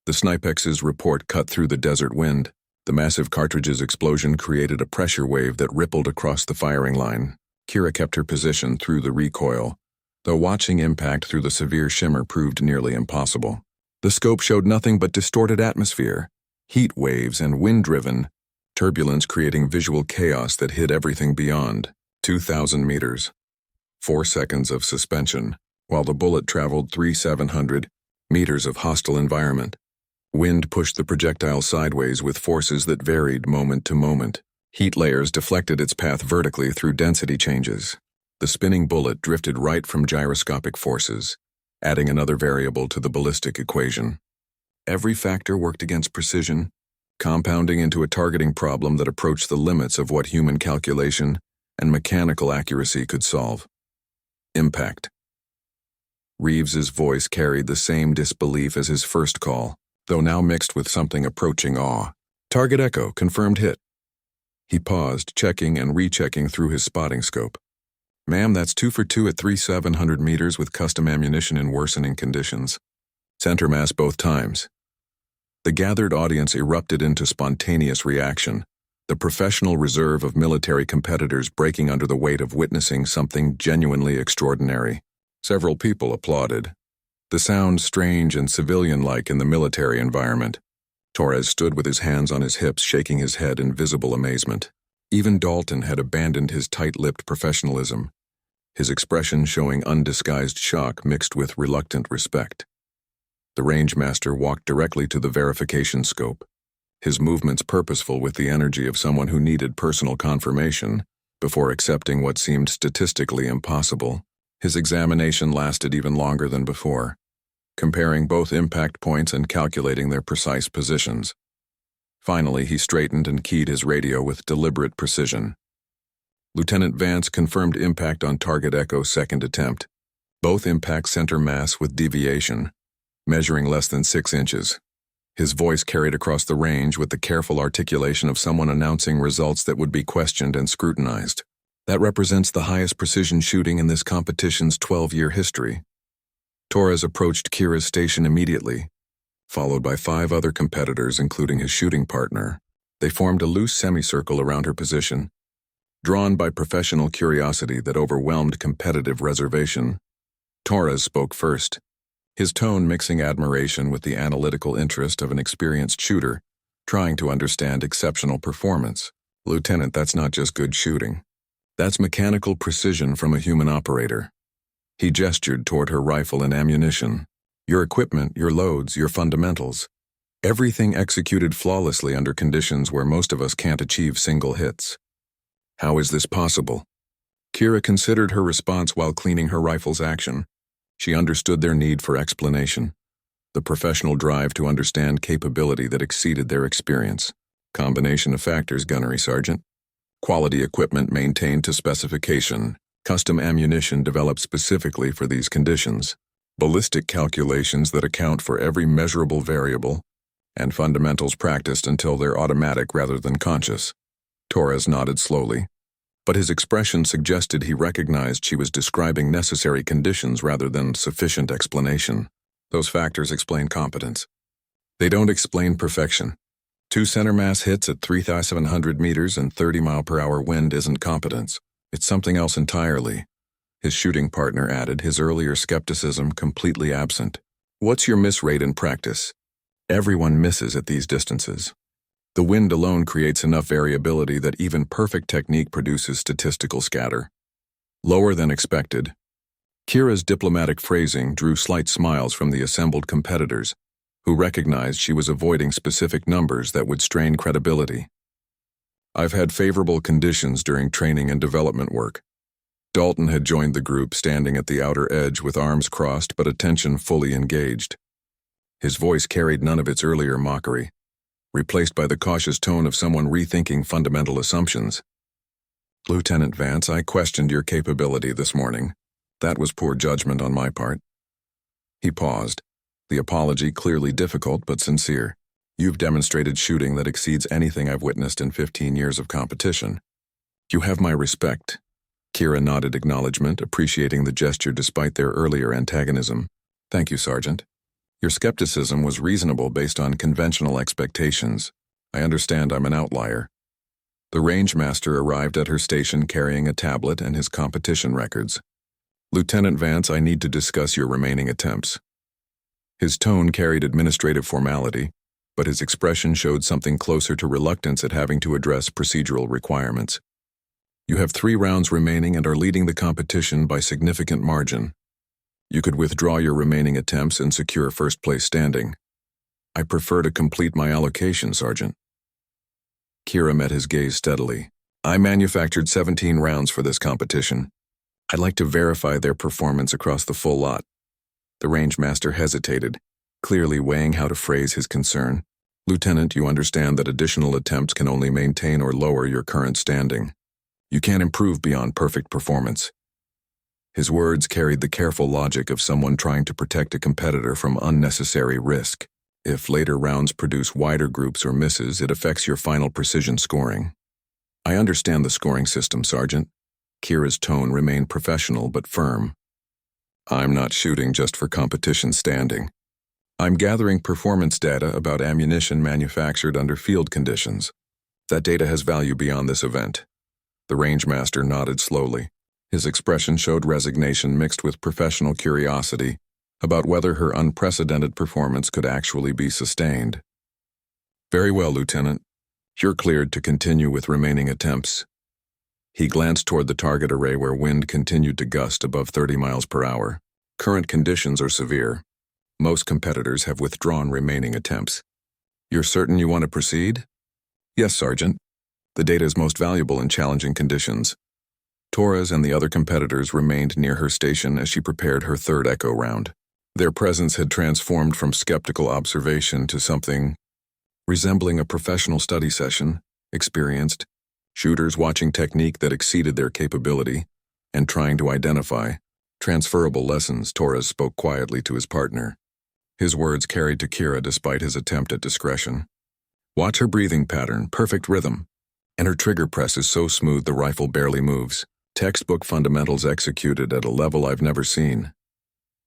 The Snipex's report cut through the desert wind. The massive cartridge's explosion created a pressure wave that rippled across the firing line. Kira kept her position through the recoil, though watching impact through the severe shimmer proved nearly impossible. The scope showed nothing but distorted atmosphere, heat waves and wind-driven turbulence creating visual chaos that hid everything beyond. 2,000 meters. 4 seconds of suspension, while the bullet traveled 3,700 meters of hostile environment. Wind pushed the projectile sideways with forces that varied moment to moment. Heat layers deflected its path vertically through density changes. The spinning bullet drifted right from gyroscopic forces, adding another variable to the ballistic equation. Every factor worked against precision, compounding into a targeting problem that approached the limits of what human calculation and mechanical accuracy could solve. Impact. Reeves's voice carried the same disbelief as his first call, though now mixed with something approaching awe. Target echo, confirmed hit. He paused, checking and rechecking through his spotting scope. Ma'am, that's 2 for 2 at 3,700 meters with custom ammunition in worsening conditions. Center mass both times. The gathered audience erupted into spontaneous reaction, the professional reserve of military competitors breaking under the weight of witnessing something genuinely extraordinary. Several people applauded. The sound strange and civilian-like in the military environment. Torres stood with his hands on his hips, shaking his head in visible amazement. Even Dalton had abandoned his tight-lipped professionalism, his expression showing undisguised shock mixed with reluctant respect. The rangemaster walked directly to the verification scope, his movements purposeful with the energy of someone who needed personal confirmation before accepting what seemed statistically impossible. His examination lasted even longer than before, comparing both impact points and calculating their precise positions. Finally, he straightened and keyed his radio with deliberate precision. Lieutenant Vance confirmed impact on target echo second attempt. Both impact center mass with deviation, measuring less than 6 inches. His voice carried across the range with the careful articulation of someone announcing results that would be questioned and scrutinized. That represents the highest precision shooting in this competition's 12-year history. Torres approached Kira's station immediately, followed by 5 other competitors, including his shooting partner. They formed a loose semicircle around her position, drawn by professional curiosity that overwhelmed competitive reservation. Torres spoke first, his tone mixing admiration with the analytical interest of an experienced shooter, trying to understand exceptional performance. Lieutenant, that's not just good shooting. That's mechanical precision from a human operator. He gestured toward her rifle and ammunition. Your equipment, your loads, your fundamentals. Everything executed flawlessly under conditions where most of us can't achieve single hits. How is this possible? Kira considered her response while cleaning her rifle's action. She understood their need for explanation, the professional drive to understand capability that exceeded their experience. Combination of factors, Gunnery Sergeant. Quality equipment maintained to specification, custom ammunition developed specifically for these conditions, ballistic calculations that account for every measurable variable, and fundamentals practiced until they're automatic rather than conscious. Torres nodded slowly, but his expression suggested he recognized she was describing necessary conditions rather than sufficient explanation. Those factors explain competence. They don't explain perfection. 2 center mass hits at 3,700 meters and 30-mile-per-hour wind isn't competence. It's something else entirely. His shooting partner added, his earlier skepticism completely absent. What's your miss rate in practice? Everyone misses at these distances. The wind alone creates enough variability that even perfect technique produces statistical scatter. Lower than expected. Kira's diplomatic phrasing drew slight smiles from the assembled competitors, who recognized she was avoiding specific numbers that would strain credibility. I've had favorable conditions during training and development work. Dalton had joined the group, standing at the outer edge with arms crossed but attention fully engaged. His voice carried none of its earlier mockery, replaced by the cautious tone of someone rethinking fundamental assumptions. "Lieutenant Vance, I questioned your capability this morning. That was poor judgment on my part." He paused, the apology clearly difficult but sincere. "You've demonstrated shooting that exceeds anything I've witnessed in 15 years of competition. You have my respect." Kira nodded acknowledgement, appreciating the gesture despite their earlier antagonism. "Thank you, Sergeant. Your skepticism was reasonable based on conventional expectations. I understand I'm an outlier." The range master arrived at her station carrying a tablet and his competition records. "Lieutenant Vance, I need to discuss your remaining attempts." His tone carried administrative formality, but his expression showed something closer to reluctance at having to address procedural requirements. "You have 3 rounds remaining and are leading the competition by significant margin. You could withdraw your remaining attempts and secure first-place standing." "I prefer to complete my allocation, Sergeant." Kira met his gaze steadily. "I manufactured 17 rounds for this competition. I'd like to verify their performance across the full lot." The range master hesitated, clearly weighing how to phrase his concern. "Lieutenant, you understand that additional attempts can only maintain or lower your current standing. You can't improve beyond perfect performance." His words carried the careful logic of someone trying to protect a competitor from unnecessary risk. If later rounds produce wider groups or misses, it affects your final precision scoring. "I understand the scoring system, Sergeant." Kira's tone remained professional but firm. "I'm not shooting just for competition standing. I'm gathering performance data about ammunition manufactured under field conditions. That data has value beyond this event." The range master nodded slowly. His expression showed resignation mixed with professional curiosity about whether her unprecedented performance could actually be sustained. "Very well, Lieutenant. You're cleared to continue with remaining attempts." He glanced toward the target array where wind continued to gust above 30 miles per hour. "Current conditions are severe. Most competitors have withdrawn remaining attempts. You're certain you want to proceed?" "Yes, Sergeant. The data is most valuable in challenging conditions." Torres and the other competitors remained near her station as she prepared her 3rd echo round. Their presence had transformed from skeptical observation to something resembling a professional study session, experienced shooters watching technique that exceeded their capability and trying to identify transferable lessons. Torres spoke quietly to his partner. His words carried to Kira despite his attempt at discretion. "Watch her breathing pattern, perfect rhythm. And her trigger press is so smooth the rifle barely moves. Textbook fundamentals executed at a level I've never seen."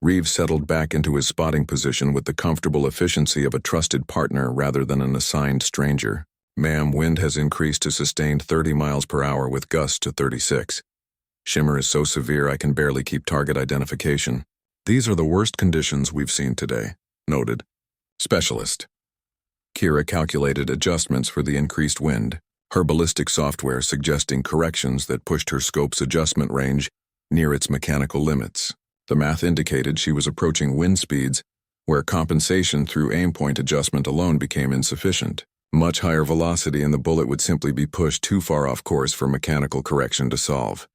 Reeves settled back into his spotting position with the comfortable efficiency of a trusted partner rather than an assigned stranger. "Ma'am, wind has increased to sustained 30 miles per hour with gusts to 36. Shimmer is so severe I can barely keep target identification. These are the worst conditions we've seen today," noted Specialist. Kira calculated adjustments for the increased wind, her ballistic software suggesting corrections that pushed her scope's adjustment range near its mechanical limits. The math indicated she was approaching wind speeds where compensation through aim point adjustment alone became insufficient. Much higher velocity and the bullet would simply be pushed too far off course for mechanical correction to solve.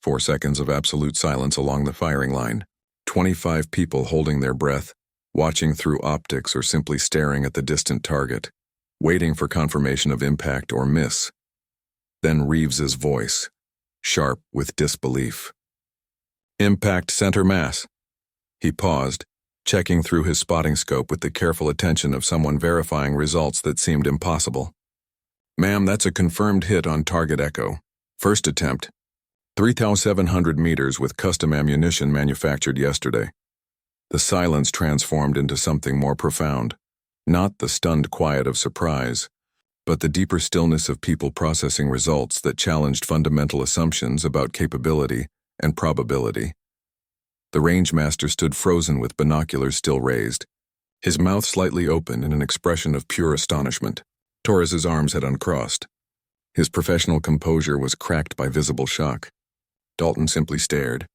4 seconds of absolute silence along the firing line. 25 people holding their breath, watching through optics or simply staring at the distant target, waiting for confirmation of impact or miss. Then Reeves's voice, sharp with disbelief. "Impact center mass." He paused, checking through his spotting scope with the careful attention of someone verifying results that seemed impossible. "Ma'am, that's a confirmed hit on target echo. First attempt. 3,700 meters with custom ammunition manufactured yesterday." The silence transformed into something more profound. Not the stunned quiet of surprise, but the deeper stillness of people processing results that challenged fundamental assumptions about capability and probability. The range master stood frozen with binoculars still raised, his mouth slightly open in an expression of pure astonishment. Torres's arms had uncrossed. His professional composure was cracked by visible shock. Dalton simply stared,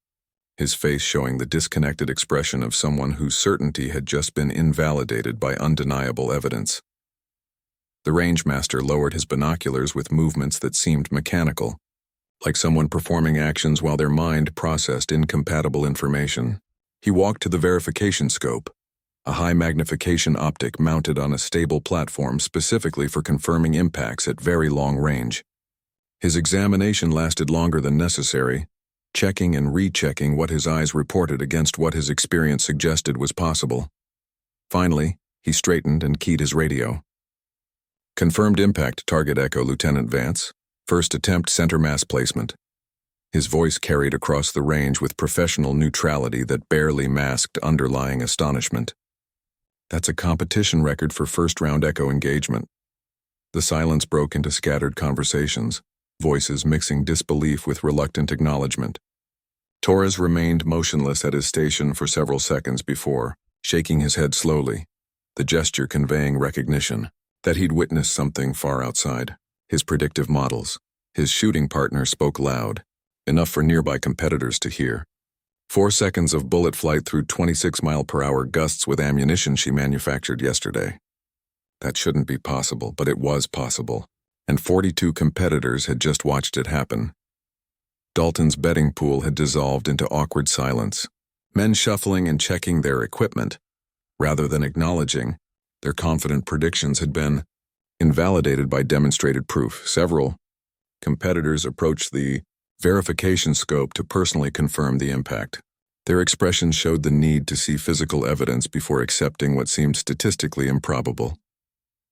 his face showing the disconnected expression of someone whose certainty had just been invalidated by undeniable evidence. The range master lowered his binoculars with movements that seemed mechanical, like someone performing actions while their mind processed incompatible information. He walked to the verification scope, a high-magnification optic mounted on a stable platform specifically for confirming impacts at very long range. His examination lasted longer than necessary, checking and rechecking what his eyes reported against what his experience suggested was possible. Finally, he straightened and keyed his radio. Confirmed impact, target Echo, Lieutenant Vance. First attempt, center mass placement. His voice carried across the range with professional neutrality that barely masked underlying astonishment. That's a competition record for first-round Echo engagement. The silence broke into scattered conversations, voices mixing disbelief with reluctant acknowledgement. Torres remained motionless at his station for several seconds before, shaking his head slowly, the gesture conveying recognition that he'd witnessed something far outside his predictive models. His shooting partner spoke loud, enough for nearby competitors to hear. 4 seconds of bullet flight through 26-mile-per-hour gusts with ammunition she manufactured yesterday. That shouldn't be possible, but it was possible, and 42 competitors had just watched it happen. Dalton's betting pool had dissolved into awkward silence, men shuffling and checking their equipment, rather than acknowledging their confident predictions had been invalidated by demonstrated proof. Several competitors approached the verification scope to personally confirm the impact. Their expressions showed the need to see physical evidence before accepting what seemed statistically improbable.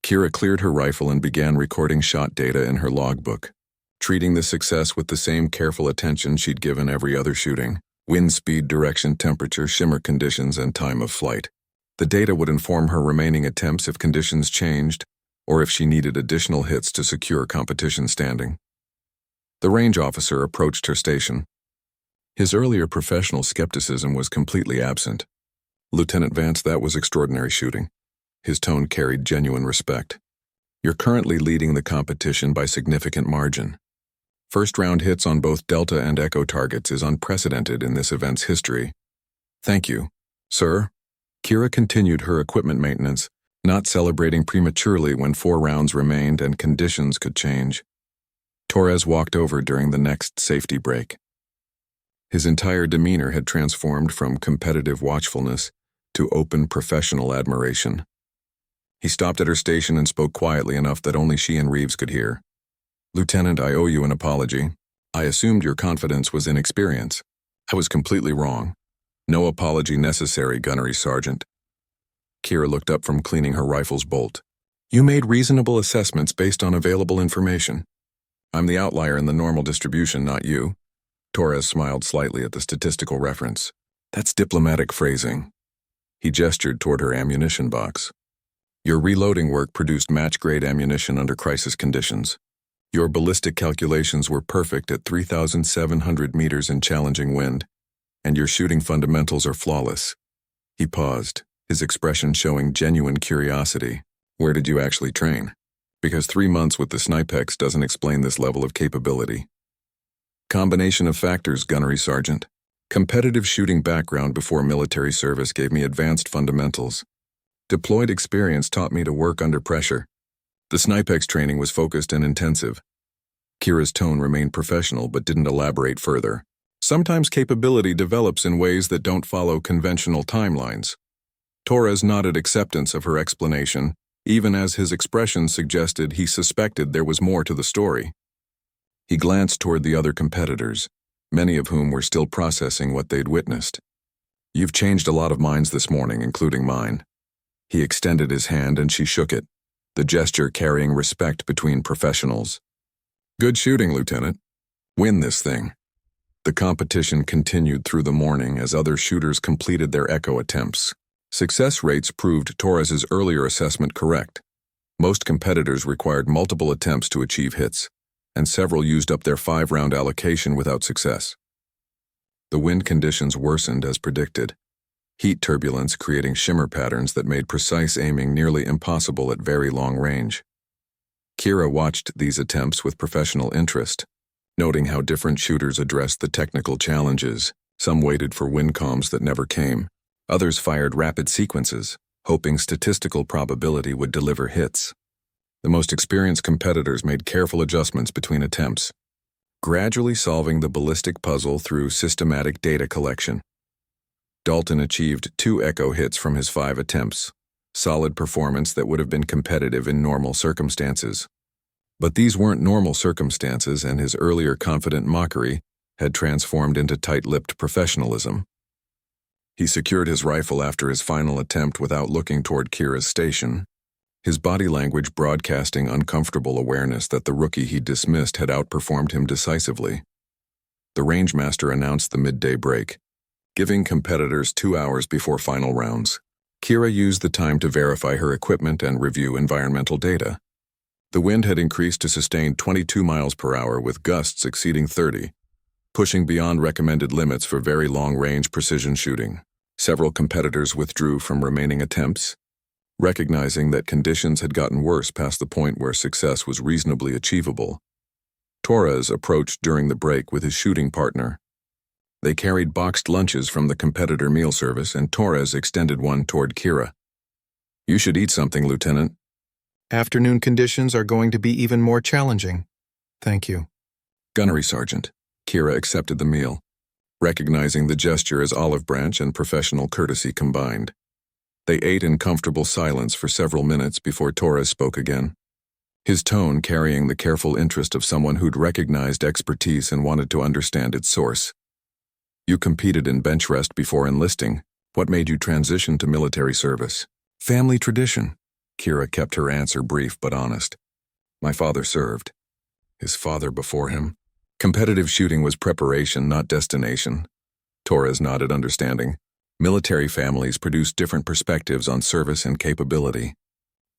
Kira cleared her rifle and began recording shot data in her logbook, treating the success with the same careful attention she'd given every other shooting: wind speed, direction, temperature, shimmer conditions, and time of flight. The data would inform her remaining attempts if conditions changed, or if she needed additional hits to secure competition standing. The range officer approached her station. His earlier professional skepticism was completely absent. "Lieutenant Vance, that was extraordinary shooting." His tone carried genuine respect. "You're currently leading the competition by significant margin. First-round hits on both Delta and Echo targets is unprecedented in this event's history." "Thank you, sir." Kira continued her equipment maintenance, not celebrating prematurely when 4 rounds remained and conditions could change. Torres walked over during the next safety break. His entire demeanor had transformed from competitive watchfulness to open professional admiration. He stopped at her station and spoke quietly enough that only she and Reeves could hear. "Lieutenant, I owe you an apology. I assumed your confidence was inexperience. I was completely wrong. No apology necessary, Gunnery Sergeant." Kira looked up from cleaning her rifle's bolt. "You made reasonable assessments based on available information. I'm the outlier in the normal distribution, not you." Torres smiled slightly at the statistical reference. "That's diplomatic phrasing." He gestured toward her ammunition box. "Your reloading work produced match-grade ammunition under crisis conditions. Your ballistic calculations were perfect at 3,700 meters in challenging wind, and your shooting fundamentals are flawless." He paused, his expression showing genuine curiosity. "Where did you actually train? Because 3 months with the Snipex doesn't explain this level of capability." "Combination of factors, Gunnery Sergeant. Competitive shooting background before military service gave me advanced fundamentals. Deployed experience taught me to work under pressure. The Snipex training was focused and intensive." Kira's tone remained professional but didn't elaborate further. "Sometimes capability develops in ways that don't follow conventional timelines." Torres nodded acceptance of her explanation, even as his expression suggested he suspected there was more to the story. He glanced toward the other competitors, many of whom were still processing what they'd witnessed. "You've changed a lot of minds this morning, including mine." He extended his hand and she shook it, the gesture carrying respect between professionals. "Good shooting, Lieutenant. Win this thing." The competition continued through the morning as other shooters completed their Echo attempts. Success rates proved Torres's earlier assessment correct. Most competitors required multiple attempts to achieve hits, and several used up their 5-round allocation without success. The wind conditions worsened as predicted, heat turbulence creating shimmer patterns that made precise aiming nearly impossible at very long range. Kira watched these attempts with professional interest, noting how different shooters addressed the technical challenges. Some waited for wind calms that never came. Others fired rapid sequences, hoping statistical probability would deliver hits. The most experienced competitors made careful adjustments between attempts. gradually solving the ballistic puzzle through systematic data collection. Dalton achieved 2 echo hits from his 5 attempts, solid performance that would have been competitive in normal circumstances. But these weren't normal circumstances, and his earlier confident mockery had transformed into tight-lipped professionalism. He secured his rifle after his final attempt without looking toward Kira's station, his body language broadcasting uncomfortable awareness that the rookie he dismissed had outperformed him decisively. The rangemaster announced the midday break, giving competitors 2 hours before final rounds. Kira used the time to verify her equipment and review environmental data. The wind had increased to sustained 22 miles per hour with gusts exceeding 30, pushing beyond recommended limits for very long-range precision shooting. Several competitors withdrew from remaining attempts, recognizing that conditions had gotten worse past the point where success was reasonably achievable. Torres approached during the break with his shooting partner. They carried boxed lunches from the competitor meal service, and Torres extended one toward Kira. "You should eat something, Lieutenant." Afternoon conditions are going to be even more challenging. Thank you. "Gunnery Sergeant." Kira accepted the meal, recognizing the gesture as olive branch and professional courtesy combined. They ate in comfortable silence for several minutes before Torres spoke again, his tone carrying the careful interest of someone who'd recognized expertise and wanted to understand its source. "You competed in bench rest before enlisting. What made you transition to military service?" "Family tradition." Kira kept her answer brief but honest. "My father served." His father before him? Competitive shooting was preparation, not destination. Torres nodded understanding. Military families produced different perspectives on service and capability.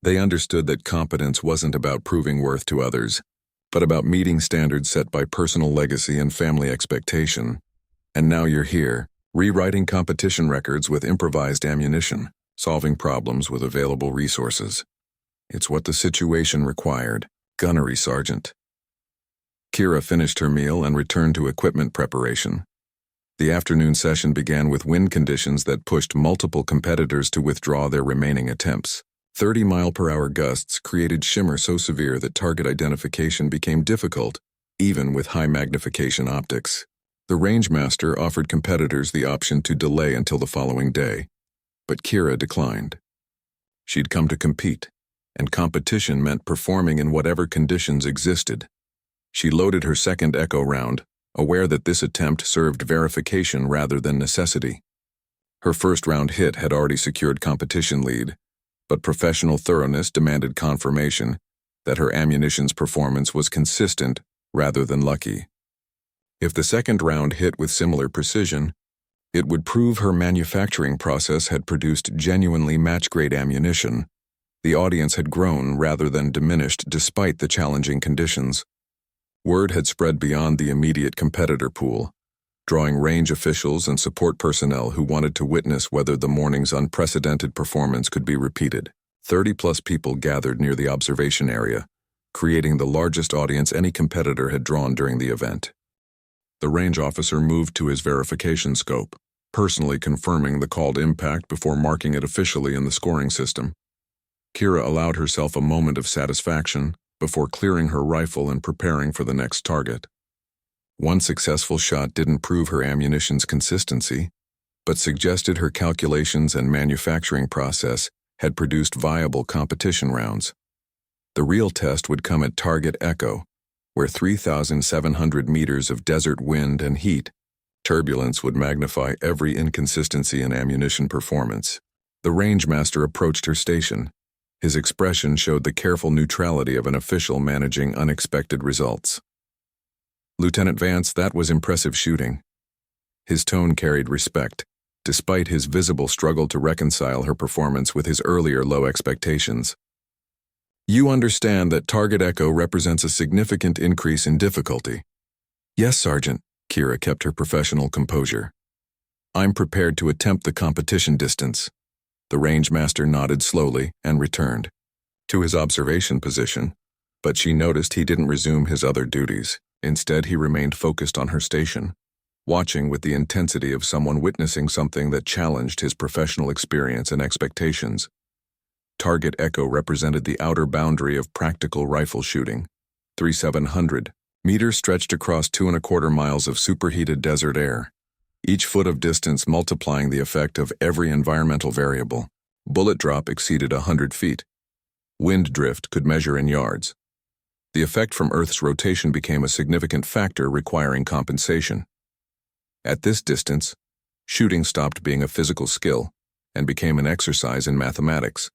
They understood that competence wasn't about proving worth to others, but about meeting standards set by personal legacy and family expectation. And now you're here, rewriting competition records with improvised ammunition, solving problems with available resources. It's what the situation required. Gunnery Sergeant. Kira finished her meal and returned to equipment preparation. The afternoon session began with wind conditions that pushed multiple competitors to withdraw their remaining attempts. 30-mile-per-hour gusts created shimmer so severe that target identification became difficult, even with high-magnification optics. The rangemaster offered competitors the option to delay until the following day, but Kira declined. She'd come to compete, and competition meant performing in whatever conditions existed. She loaded her second echo round, aware that this attempt served verification rather than necessity. Her first round hit had already secured competition lead, but professional thoroughness demanded confirmation that her ammunition's performance was consistent rather than lucky. If the second round hit with similar precision, it would prove her manufacturing process had produced genuinely match-grade ammunition. The audience had grown rather than diminished despite the challenging conditions. Word had spread beyond the immediate competitor pool, drawing range officials and support personnel who wanted to witness whether the morning's unprecedented performance could be repeated. 30-plus people gathered near the observation area, creating the largest audience any competitor had drawn during the event. The range officer moved to his verification scope, personally confirming the called impact before marking it officially in the scoring system. Kira allowed herself a moment of satisfaction before clearing her rifle and preparing for the next target. One successful shot didn't prove her ammunition's consistency, but suggested her calculations and manufacturing process had produced viable competition rounds. The real test would come at target echo, where 3,700 meters of desert wind and heat, turbulence would magnify every inconsistency in ammunition performance. The rangemaster approached her station. His expression showed the careful neutrality of an official managing unexpected results. "Lieutenant Vance, that was impressive shooting." His tone carried respect, despite his visible struggle to reconcile her performance with his earlier low expectations. "You understand that target echo represents a significant increase in difficulty." "Yes, Sergeant." Kira kept her professional composure. "I'm prepared to attempt the competition distance." The rangemaster nodded slowly and returned to his observation position, but she noticed he didn't resume his other duties. Instead, he remained focused on her station, watching with the intensity of someone witnessing something that challenged his professional experience and expectations. Target echo represented the outer boundary of practical rifle shooting. 3,700, Meters stretched across 2.25 miles of superheated desert air, each foot of distance multiplying the effect of every environmental variable. Bullet drop exceeded 100 feet. Wind drift could measure in yards. The effect from Earth's rotation became a significant factor requiring compensation. At this distance, shooting stopped being a physical skill and became an exercise in mathematics,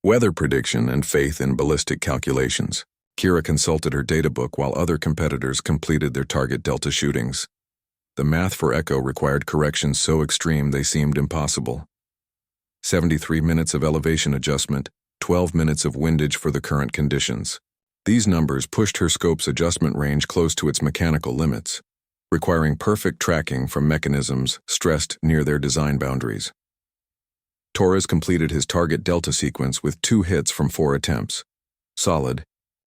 weather prediction, and faith in ballistic calculations. Kira consulted her data book while other competitors completed their target delta shootings. The math for Echo required corrections so extreme they seemed impossible. 73 minutes of elevation adjustment, 12 minutes of windage for the current conditions. These numbers pushed her scope's adjustment range close to its mechanical limits, requiring perfect tracking from mechanisms stressed near their design boundaries. Torres completed his target delta sequence with 2 hits from 4 attempts. Solid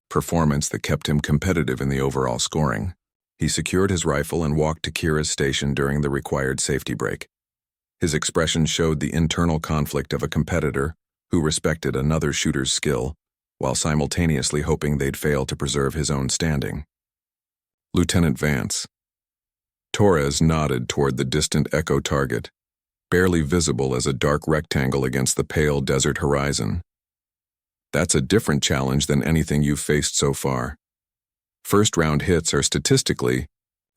performance that kept him competitive in the overall scoring. He secured his rifle and walked to Kira's station during the required safety break. His expression showed the internal conflict of a competitor who respected another shooter's skill, while simultaneously hoping they'd fail to preserve his own standing. Lieutenant Vance. Torres nodded toward the distant Echo target, barely visible as a dark rectangle against the pale desert horizon. That's a different challenge than anything you've faced so far. First-round hits are statistically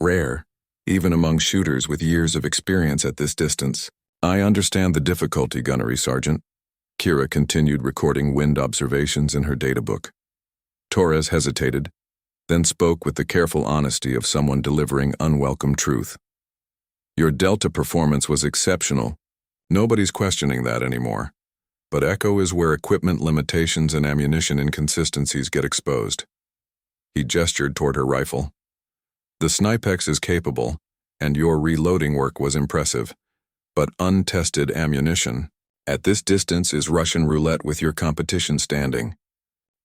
rare, even among shooters with years of experience at this distance. I understand the difficulty, Gunnery Sergeant. Kira continued recording wind observations in her data book. Torres hesitated, then spoke with the careful honesty of someone delivering unwelcome truth. Your Delta performance was exceptional. Nobody's questioning that anymore. But Echo is where equipment limitations and ammunition inconsistencies get exposed. He gestured toward her rifle. The Snipex is capable, and your reloading work was impressive. But untested ammunition, at this distance, is Russian roulette with your competition standing.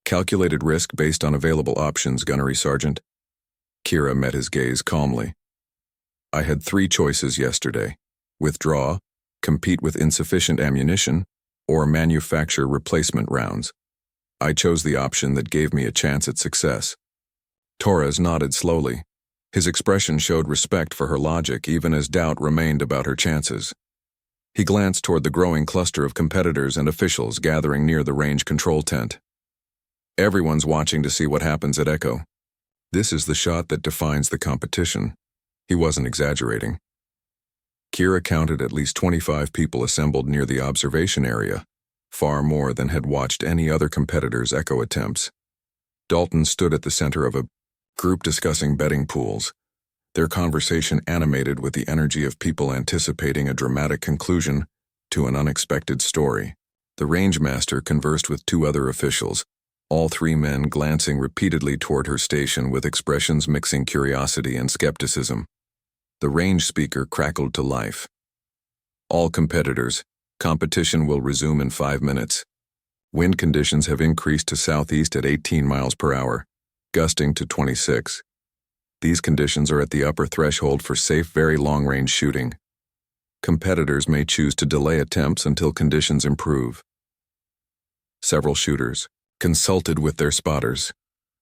Calculated risk based on available options, Gunnery Sergeant. Kira met his gaze calmly. I had 3 choices yesterday: withdraw, compete with insufficient ammunition, or manufacture replacement rounds. I chose the option that gave me a chance at success. Torres nodded slowly. His expression showed respect for her logic even as doubt remained about her chances. He glanced toward the growing cluster of competitors and officials gathering near the range control tent. Everyone's watching to see what happens at Echo. This is the shot that defines the competition. He wasn't exaggerating. Kira counted at least 25 people assembled near the observation area, far more than had watched any other competitor's Echo attempts. Dalton stood at the center of a group discussing betting pools, their conversation animated with the energy of people anticipating a dramatic conclusion to an unexpected story. The rangemaster conversed with 2 other officials, all 3 men glancing repeatedly toward her station with expressions mixing curiosity and skepticism. The range speaker crackled to life. All competitors, competition will resume in 5 minutes. Wind conditions have increased to southeast at 18 miles per hour, gusting to 26. These conditions are at the upper threshold for safe, very long-range shooting. Competitors may choose to delay attempts until conditions improve. Several shooters consulted with their spotters,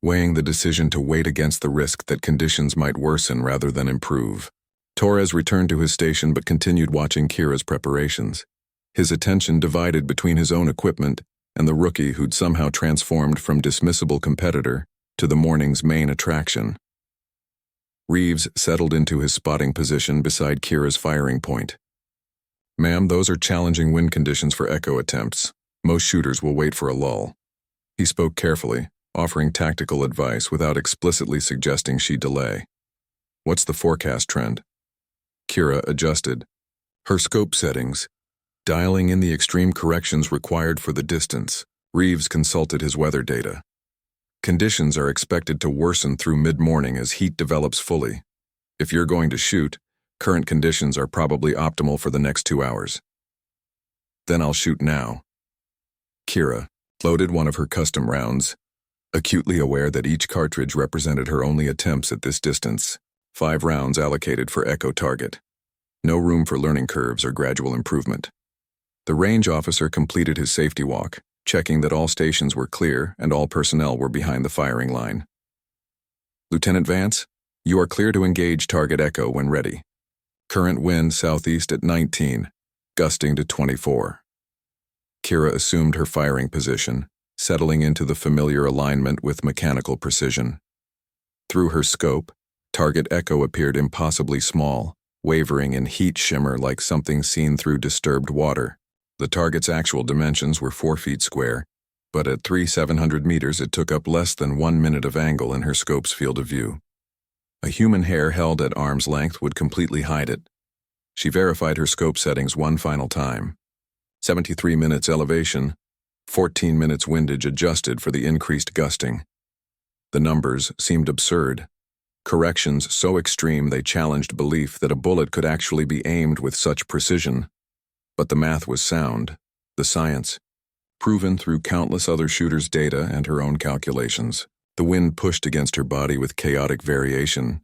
weighing the decision to wait against the risk that conditions might worsen rather than improve. Torres returned to his station but continued watching Kira's preparations. His attention divided between his own equipment and the rookie who'd somehow transformed from dismissible competitor to the morning's main attraction. Reeves settled into his spotting position beside Kira's firing point. Ma'am, those are challenging wind conditions for Echo attempts. Most shooters will wait for a lull. He spoke carefully, offering tactical advice without explicitly suggesting she delay. What's the forecast trend? Kira adjusted her scope settings, dialing in the extreme corrections required for the distance. Reeves consulted his weather data. Conditions are expected to worsen through mid-morning as heat develops fully. If you're going to shoot, current conditions are probably optimal for the next 2 hours. Then I'll shoot now. Kira loaded one of her custom rounds, acutely aware that each cartridge represented her only attempts at this distance. 5 rounds allocated for Echo target. No room for learning curves or gradual improvement. The range officer completed his safety walk, checking that all stations were clear and all personnel were behind the firing line. Lieutenant Vance, you are clear to engage target Echo when ready. Current wind southeast at 19, gusting to 24. Kira assumed her firing position, settling into the familiar alignment with mechanical precision. Through her scope, target Echo appeared impossibly small, wavering in heat shimmer like something seen through disturbed water. The target's actual dimensions were 4 feet square, but at 700 meters it took up less than 1 minute of angle in her scope's field of view. A human hair held at arm's length would completely hide it. She verified her scope settings one final time. 73 minutes elevation, 14 minutes windage adjusted for the increased gusting. The numbers seemed absurd. Corrections so extreme they challenged belief that a bullet could actually be aimed with such precision. But the math was sound, the science, proven through countless other shooters' data and her own calculations. The wind pushed against her body with chaotic variation,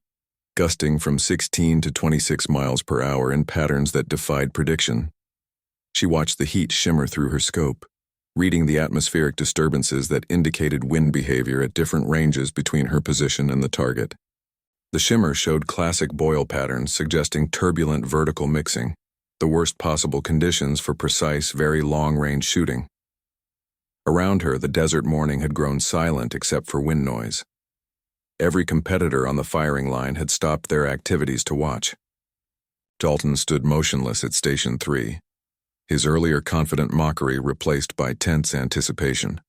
gusting from 16 to 26 miles per hour in patterns that defied prediction. She watched the heat shimmer through her scope, reading the atmospheric disturbances that indicated wind behavior at different ranges between her position and the target. The shimmer showed classic Boyle patterns suggesting turbulent vertical mixing, the worst possible conditions for precise, very long-range shooting. Around her, the desert morning had grown silent except for wind noise. Every competitor on the firing line had stopped their activities to watch. Dalton stood motionless at Station 3, his earlier confident mockery replaced by tense anticipation.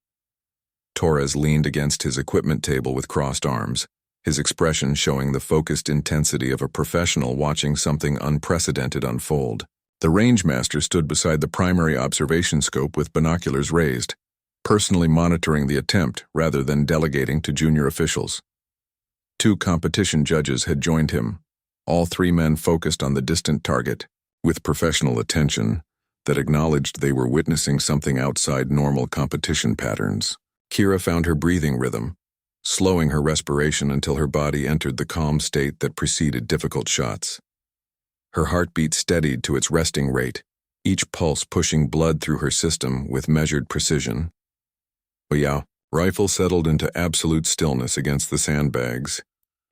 Torres leaned against his equipment table with crossed arms, his expression showing the focused intensity of a professional watching something unprecedented unfold. The rangemaster stood beside the primary observation scope with binoculars raised, personally monitoring the attempt rather than delegating to junior officials. 2 competition judges had joined him, all 3 men focused on the distant target, with professional attention that acknowledged they were witnessing something outside normal competition patterns. Kira found her breathing rhythm, slowing her respiration until her body entered the calm state that preceded difficult shots. Her heartbeat steadied to its resting rate, each pulse pushing blood through her system with measured precision. Oya, rifle settled into absolute stillness against the sandbags,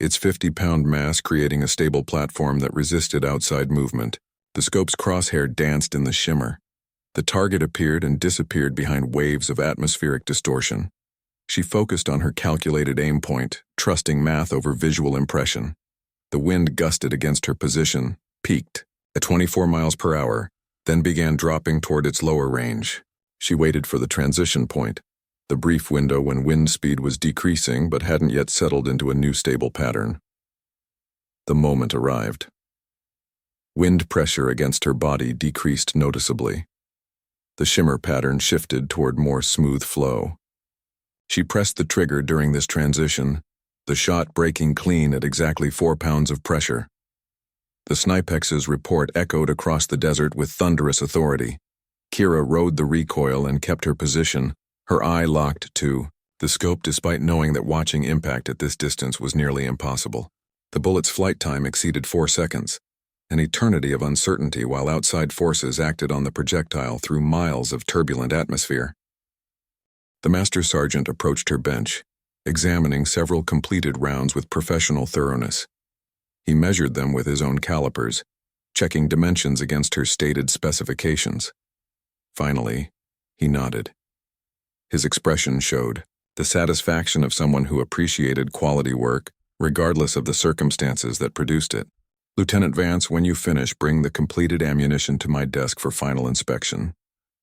its 50-pound mass creating a stable platform that resisted outside movement. The scope's crosshair danced in the shimmer. The target appeared and disappeared behind waves of atmospheric distortion. She focused on her calculated aim point, trusting math over visual impression. The wind gusted against her position, peaked at 24 miles per hour, then began dropping toward its lower range. She waited for the transition point, the brief window when wind speed was decreasing but hadn't yet settled into a new stable pattern. The moment arrived. Wind pressure against her body decreased noticeably. The shimmer pattern shifted toward more smooth flow. She pressed the trigger during this transition, the shot breaking clean at exactly 4 pounds of pressure. The Snipex's report echoed across the desert with thunderous authority. Kira rode the recoil and kept her position, her eye locked to the scope despite knowing that watching impact at this distance was nearly impossible. The bullet's flight time exceeded 4 seconds, an eternity of uncertainty while outside forces acted on the projectile through miles of turbulent atmosphere. The master sergeant approached her bench, examining several completed rounds with professional thoroughness. He measured them with his own calipers, checking dimensions against her stated specifications. Finally, he nodded. His expression showed the satisfaction of someone who appreciated quality work, regardless of the circumstances that produced it. Lieutenant Vance, when you finish, bring the completed ammunition to my desk for final inspection.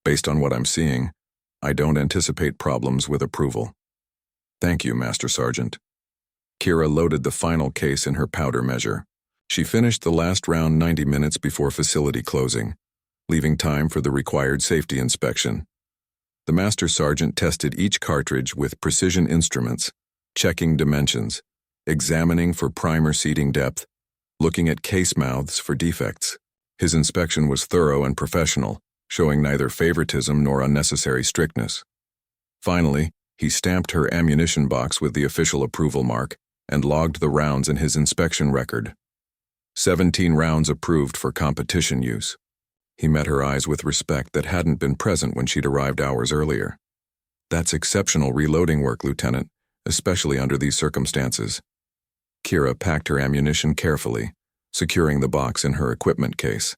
Based on what I'm seeing, I don't anticipate problems with approval. Thank you, Master Sergeant. Kira loaded the final case in her powder measure. She finished the last round 90 minutes before facility closing, leaving time for the required safety inspection. The Master Sergeant tested each cartridge with precision instruments, checking dimensions, examining for primer seating depth, looking at case mouths for defects. His inspection was thorough and professional, showing neither favoritism nor unnecessary strictness. Finally, he stamped her ammunition box with the official approval mark and logged the rounds in his inspection record. 17 rounds approved for competition use. He met her eyes with respect that hadn't been present when she'd arrived hours earlier. That's exceptional reloading work, Lieutenant, especially under these circumstances. Kira packed her ammunition carefully, securing the box in her equipment case.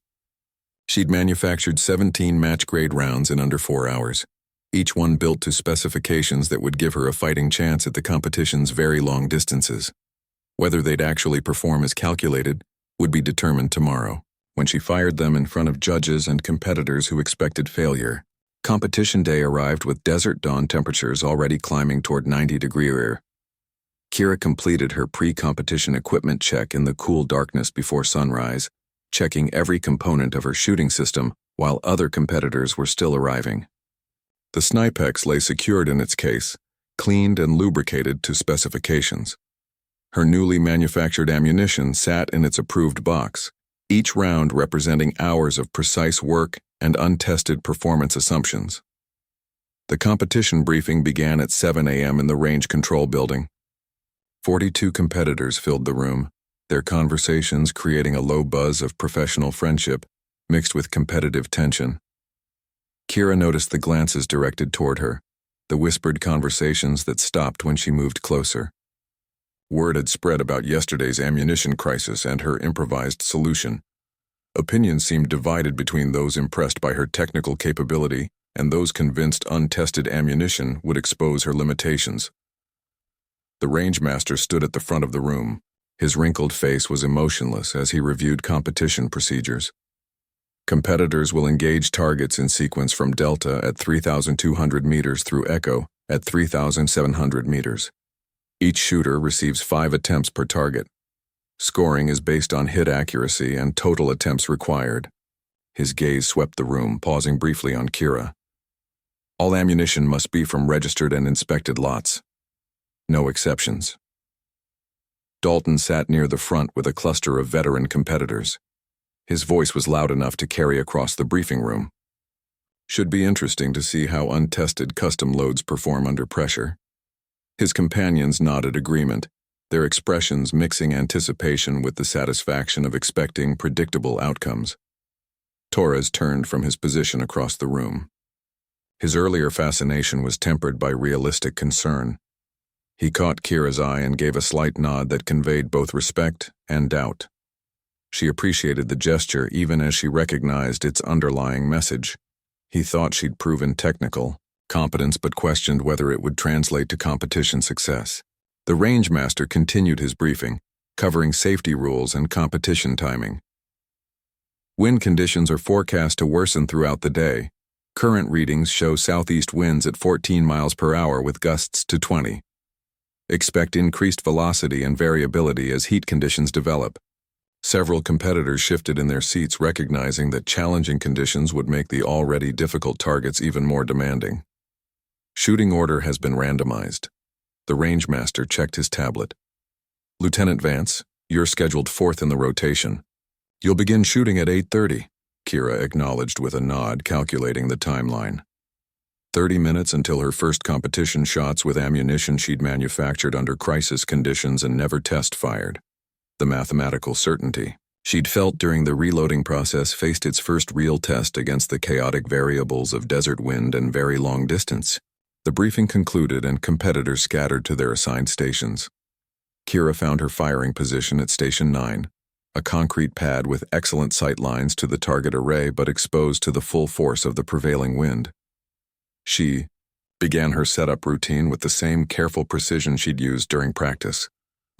She'd manufactured 17 match-grade rounds in under 4 hours, each one built to specifications that would give her a fighting chance at the competition's very long distances. Whether they'd actually perform as calculated would be determined tomorrow, when she fired them in front of judges and competitors who expected failure. Competition day arrived with desert dawn temperatures already climbing toward 90°. Kira completed her pre-competition equipment check in the cool darkness before sunrise, checking every component of her shooting system while other competitors were still arriving. The Snipex lay secured in its case, cleaned and lubricated to specifications. Her newly manufactured ammunition sat in its approved box, each round representing hours of precise work and untested performance assumptions. The competition briefing began at 7 a.m. in the range control building. 42 competitors filled the room, their conversations creating a low buzz of professional friendship mixed with competitive tension. Kira noticed the glances directed toward her, the whispered conversations that stopped when she moved closer. Word had spread about yesterday's ammunition crisis and her improvised solution. Opinions seemed divided between those impressed by her technical capability and those convinced untested ammunition would expose her limitations. The rangemaster stood at the front of the room. His wrinkled face was emotionless as he reviewed competition procedures. Competitors will engage targets in sequence from Delta at 3,200 meters through Echo at 3,700 meters. Each shooter receives 5 attempts per target. Scoring is based on hit accuracy and total attempts required. His gaze swept the room, pausing briefly on Kira. All ammunition must be from registered and inspected lots. No exceptions. Dalton sat near the front with a cluster of veteran competitors. His voice was loud enough to carry across the briefing room. Should be interesting to see how untested custom loads perform under pressure. His companions nodded agreement, their expressions mixing anticipation with the satisfaction of expecting predictable outcomes. Torres turned from his position across the room. His earlier fascination was tempered by realistic concern. He caught Kira's eye and gave a slight nod that conveyed both respect and doubt. She appreciated the gesture even as she recognized its underlying message. He thought she'd proven technical competence but questioned whether it would translate to competition success. The rangemaster continued his briefing, covering safety rules and competition timing. Wind conditions are forecast to worsen throughout the day. Current readings show southeast winds at 14 miles per hour with gusts to 20. Expect increased velocity and variability as heat conditions develop. Several competitors shifted in their seats, recognizing that challenging conditions would make the already difficult targets even more demanding. Shooting order has been randomized. The rangemaster checked his tablet. Lieutenant Vance, you're scheduled 4th in the rotation. You'll begin shooting at 8:30, Kira acknowledged with a nod, calculating the timeline. 30 minutes until her first competition shots with ammunition she'd manufactured under crisis conditions and never test fired. The mathematical certainty she'd felt during the reloading process faced its first real test against the chaotic variables of desert wind and very long distance. The briefing concluded and competitors scattered to their assigned stations. Kira found her firing position at Station 9, a concrete pad with excellent sight lines to the target array but exposed to the full force of the prevailing wind. She began her setup routine with the same careful precision she'd used during practice,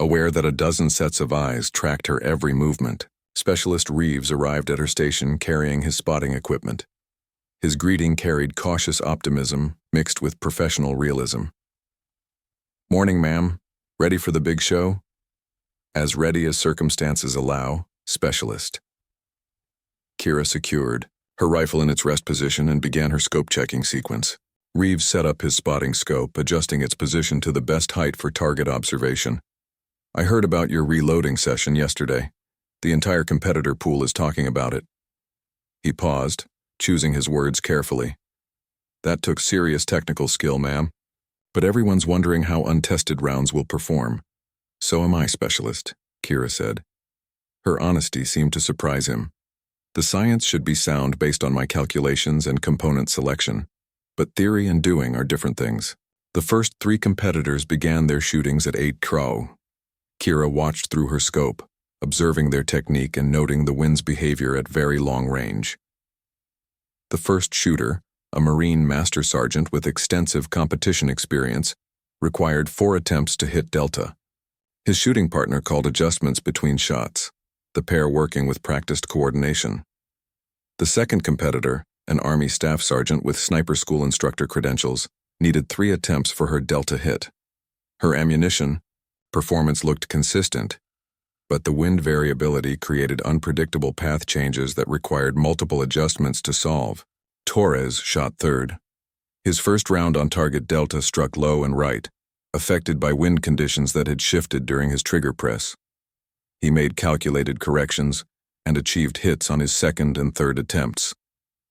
aware that a dozen sets of eyes tracked her every movement. Specialist Reeves arrived at her station carrying his spotting equipment. His greeting carried cautious optimism mixed with professional realism. "Morning, ma'am. Ready for the big show?" "As ready as circumstances allow, Specialist." Kira secured her rifle in its rest position and began her scope checking sequence. Reeves set up his spotting scope, adjusting its position to the best height for target observation. "I heard about your reloading session yesterday. The entire competitor pool is talking about it." He paused, choosing his words carefully. "That took serious technical skill, ma'am. But everyone's wondering how untested rounds will perform." "So am I, Specialist," Kira said. Her honesty seemed to surprise him. "The science should be sound based on my calculations and component selection, but theory and doing are different things." The first 3 competitors began their shootings at 8 Crow. Kira watched through her scope, observing their technique and noting the wind's behavior at very long range. The first shooter, a Marine Master Sergeant with extensive competition experience, required 4 attempts to hit Delta. His shooting partner called adjustments between shots, the pair working with practiced coordination. The second competitor, an Army Staff Sergeant with sniper school instructor credentials, needed 3 attempts for her Delta hit. Her ammunition performance looked consistent, but the wind variability created unpredictable path changes that required multiple adjustments to solve. Torres shot third. His first round on target Delta struck low and right, affected by wind conditions that had shifted during his trigger press. He made calculated corrections and achieved hits on his second and third attempts,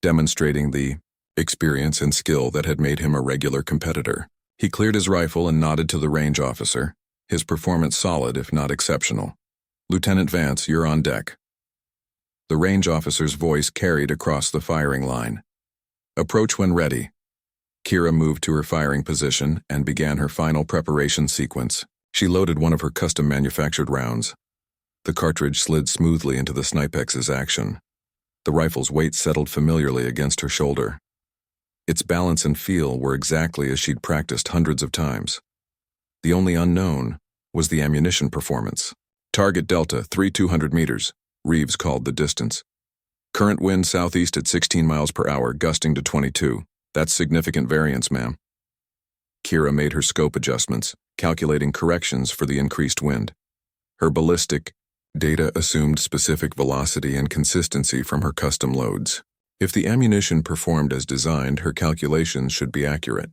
demonstrating the experience and skill that had made him a regular competitor. He cleared his rifle and nodded to the range officer, his performance solid if not exceptional. "Lieutenant Vance, you're on deck." The range officer's voice carried across the firing line. "Approach when ready." Kira moved to her firing position and began her final preparation sequence. She loaded one of her custom-manufactured rounds. The cartridge slid smoothly into the Snipex's action. The rifle's weight settled familiarly against her shoulder. Its balance and feel were exactly as she'd practiced hundreds of times. The only unknown was the ammunition performance. "Target Delta, 3,200 meters, Reeves called the distance. "Current wind southeast at 16 miles per hour, gusting to 22. That's significant variance, ma'am." Kira made her scope adjustments, calculating corrections for the increased wind. Her ballistic data assumed specific velocity and consistency from her custom loads. If the ammunition performed as designed, her calculations should be accurate.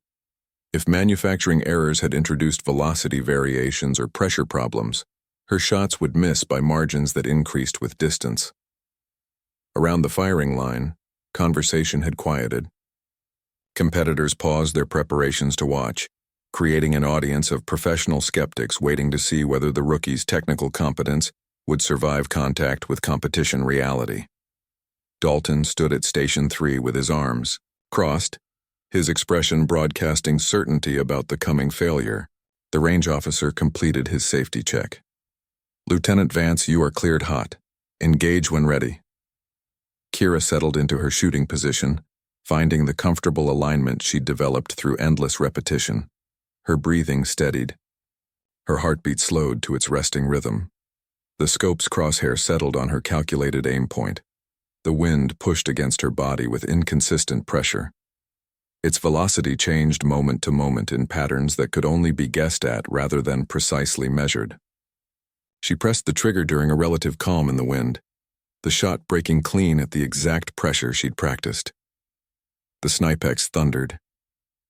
If manufacturing errors had introduced velocity variations or pressure problems, her shots would miss by margins that increased with distance. Around the firing line, conversation had quieted. Competitors paused their preparations to watch, creating an audience of professional skeptics waiting to see whether the rookie's technical competence would survive contact with competition reality. Dalton stood at Station 3 with his arms crossed, his expression broadcasting certainty about the coming failure. The range officer completed his safety check. "Lieutenant Vance, you are cleared hot. Engage when ready." Kira settled into her shooting position, finding the comfortable alignment she'd developed through endless repetition. Her breathing steadied. Her heartbeat slowed to its resting rhythm. The scope's crosshair settled on her calculated aim point. The wind pushed against her body with inconsistent pressure. Its velocity changed moment to moment in patterns that could only be guessed at rather than precisely measured. She pressed the trigger during a relative calm in the wind, the shot breaking clean at the exact pressure she'd practiced. The Snipex thundered.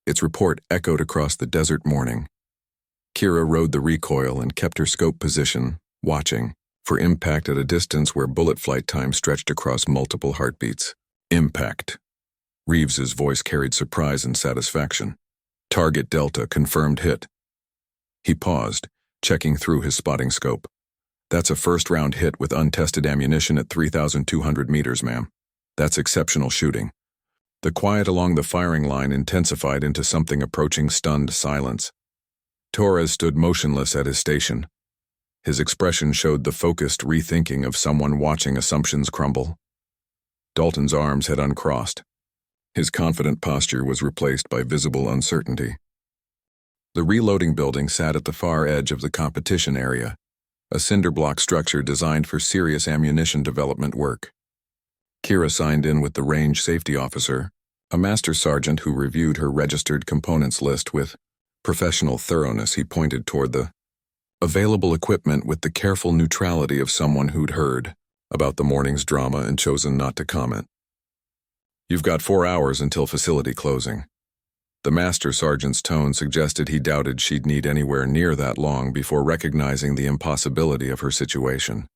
Its report echoed across the desert morning. Kira rode the recoil and kept her scope position, watching for impact at a distance where bullet flight time stretched across multiple heartbeats. "Impact." Reeves's voice carried surprise and satisfaction. "Target Delta, confirmed hit." He paused, checking through his spotting scope. "That's a first-round hit with untested ammunition at 3,200 meters, ma'am. That's exceptional shooting." The quiet along the firing line intensified into something approaching stunned silence. Torres stood motionless at his station. His expression showed the focused rethinking of someone watching assumptions crumble. Dalton's arms had uncrossed. His confident posture was replaced by visible uncertainty. The reloading building sat at the far edge of the competition area, a cinder block structure designed for serious ammunition development work. Kira signed in with the range safety officer, a master sergeant who reviewed her registered components list with professional thoroughness. He pointed toward the available equipment with the careful neutrality of someone who'd heard about the morning's drama and chosen not to comment. "You've got 4 hours until facility closing." The master sergeant's tone suggested he doubted she'd need anywhere near that long before recognizing the impossibility of her situation.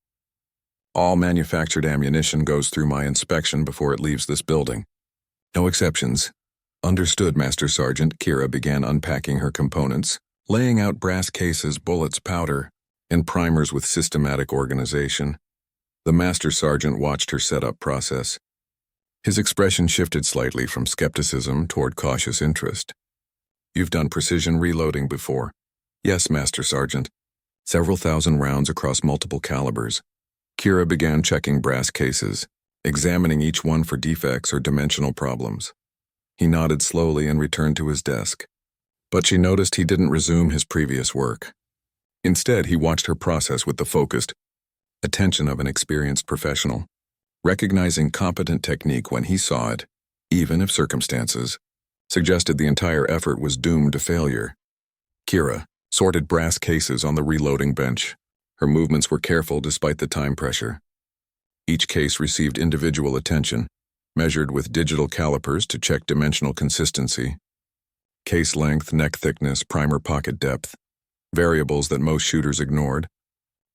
"All manufactured ammunition goes through my inspection before it leaves this building. No exceptions." "Understood, Master Sergeant." Kira began unpacking her components, laying out brass cases, bullets, powder, and primers with systematic organization. The Master Sergeant watched her setup process. His expression shifted slightly from skepticism toward cautious interest. "You've done precision reloading before?" "Yes, Master Sergeant." Several thousand rounds across multiple calibers. Kira began checking brass cases, examining each one for defects or dimensional problems. He nodded slowly and returned to his desk. But she noticed he didn't resume his previous work. Instead, he watched her process with the focused attention of an experienced professional, recognizing competent technique when he saw it, even if circumstances suggested the entire effort was doomed to failure. Kira sorted brass cases on the reloading bench. Her movements were careful despite the time pressure. Each case received individual attention, measured with digital calipers to check dimensional consistency. Case length, neck thickness, primer pocket depth, variables that most shooters ignored,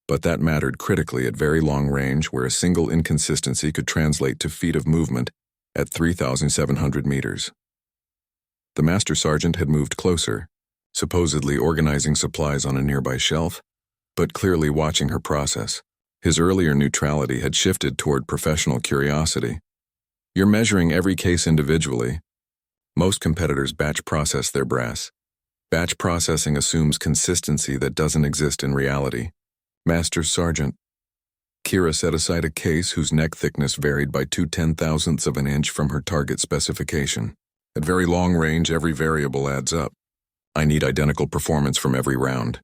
but that mattered critically at very long range where a single inconsistency could translate to feet of movement at 3,700 meters. The Master Sergeant had moved closer, supposedly organizing supplies on a nearby shelf, but clearly watching her process. His earlier neutrality had shifted toward professional curiosity. You're measuring every case individually. Most competitors batch process their brass. Batch processing assumes consistency that doesn't exist in reality. Master Sergeant. Kira set aside a case whose neck thickness varied by 2/10,000ths of an inch from her target specification. At very long range, every variable adds up. I need identical performance from every round.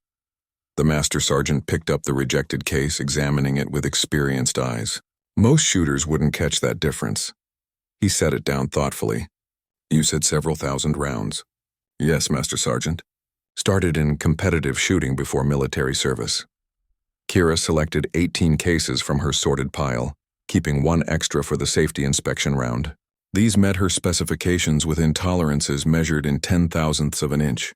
The Master Sergeant picked up the rejected case, examining it with experienced eyes. Most shooters wouldn't catch that difference. He set it down thoughtfully. You said several thousand rounds. Yes, Master Sergeant. Started in competitive shooting before military service. Kira selected 18 cases from her sorted pile, keeping one extra for the safety inspection round. These met her specifications within tolerances measured in 10,000ths of an inch.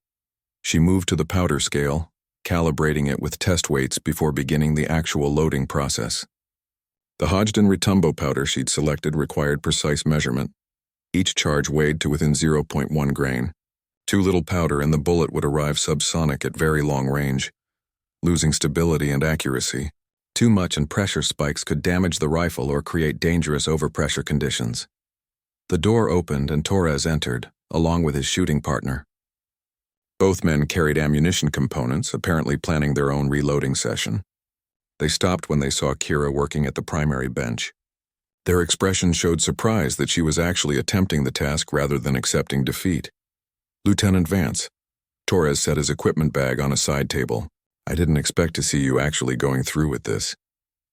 She moved to the powder scale, calibrating it with test weights before beginning the actual loading process. The Hodgdon Retumbo powder she'd selected required precise measurement. Each charge weighed to within 0.1 grain. Too little powder and the bullet would arrive subsonic at very long range, losing stability and accuracy. Too much and pressure spikes could damage the rifle or create dangerous overpressure conditions. The door opened and Torres entered, along with his shooting partner. Both men carried ammunition components, apparently planning their own reloading session. They stopped when they saw Kira working at the primary bench. Their expression showed surprise that she was actually attempting the task rather than accepting defeat. Lieutenant Vance. Torres set his equipment bag on a side table. I didn't expect to see you actually going through with this.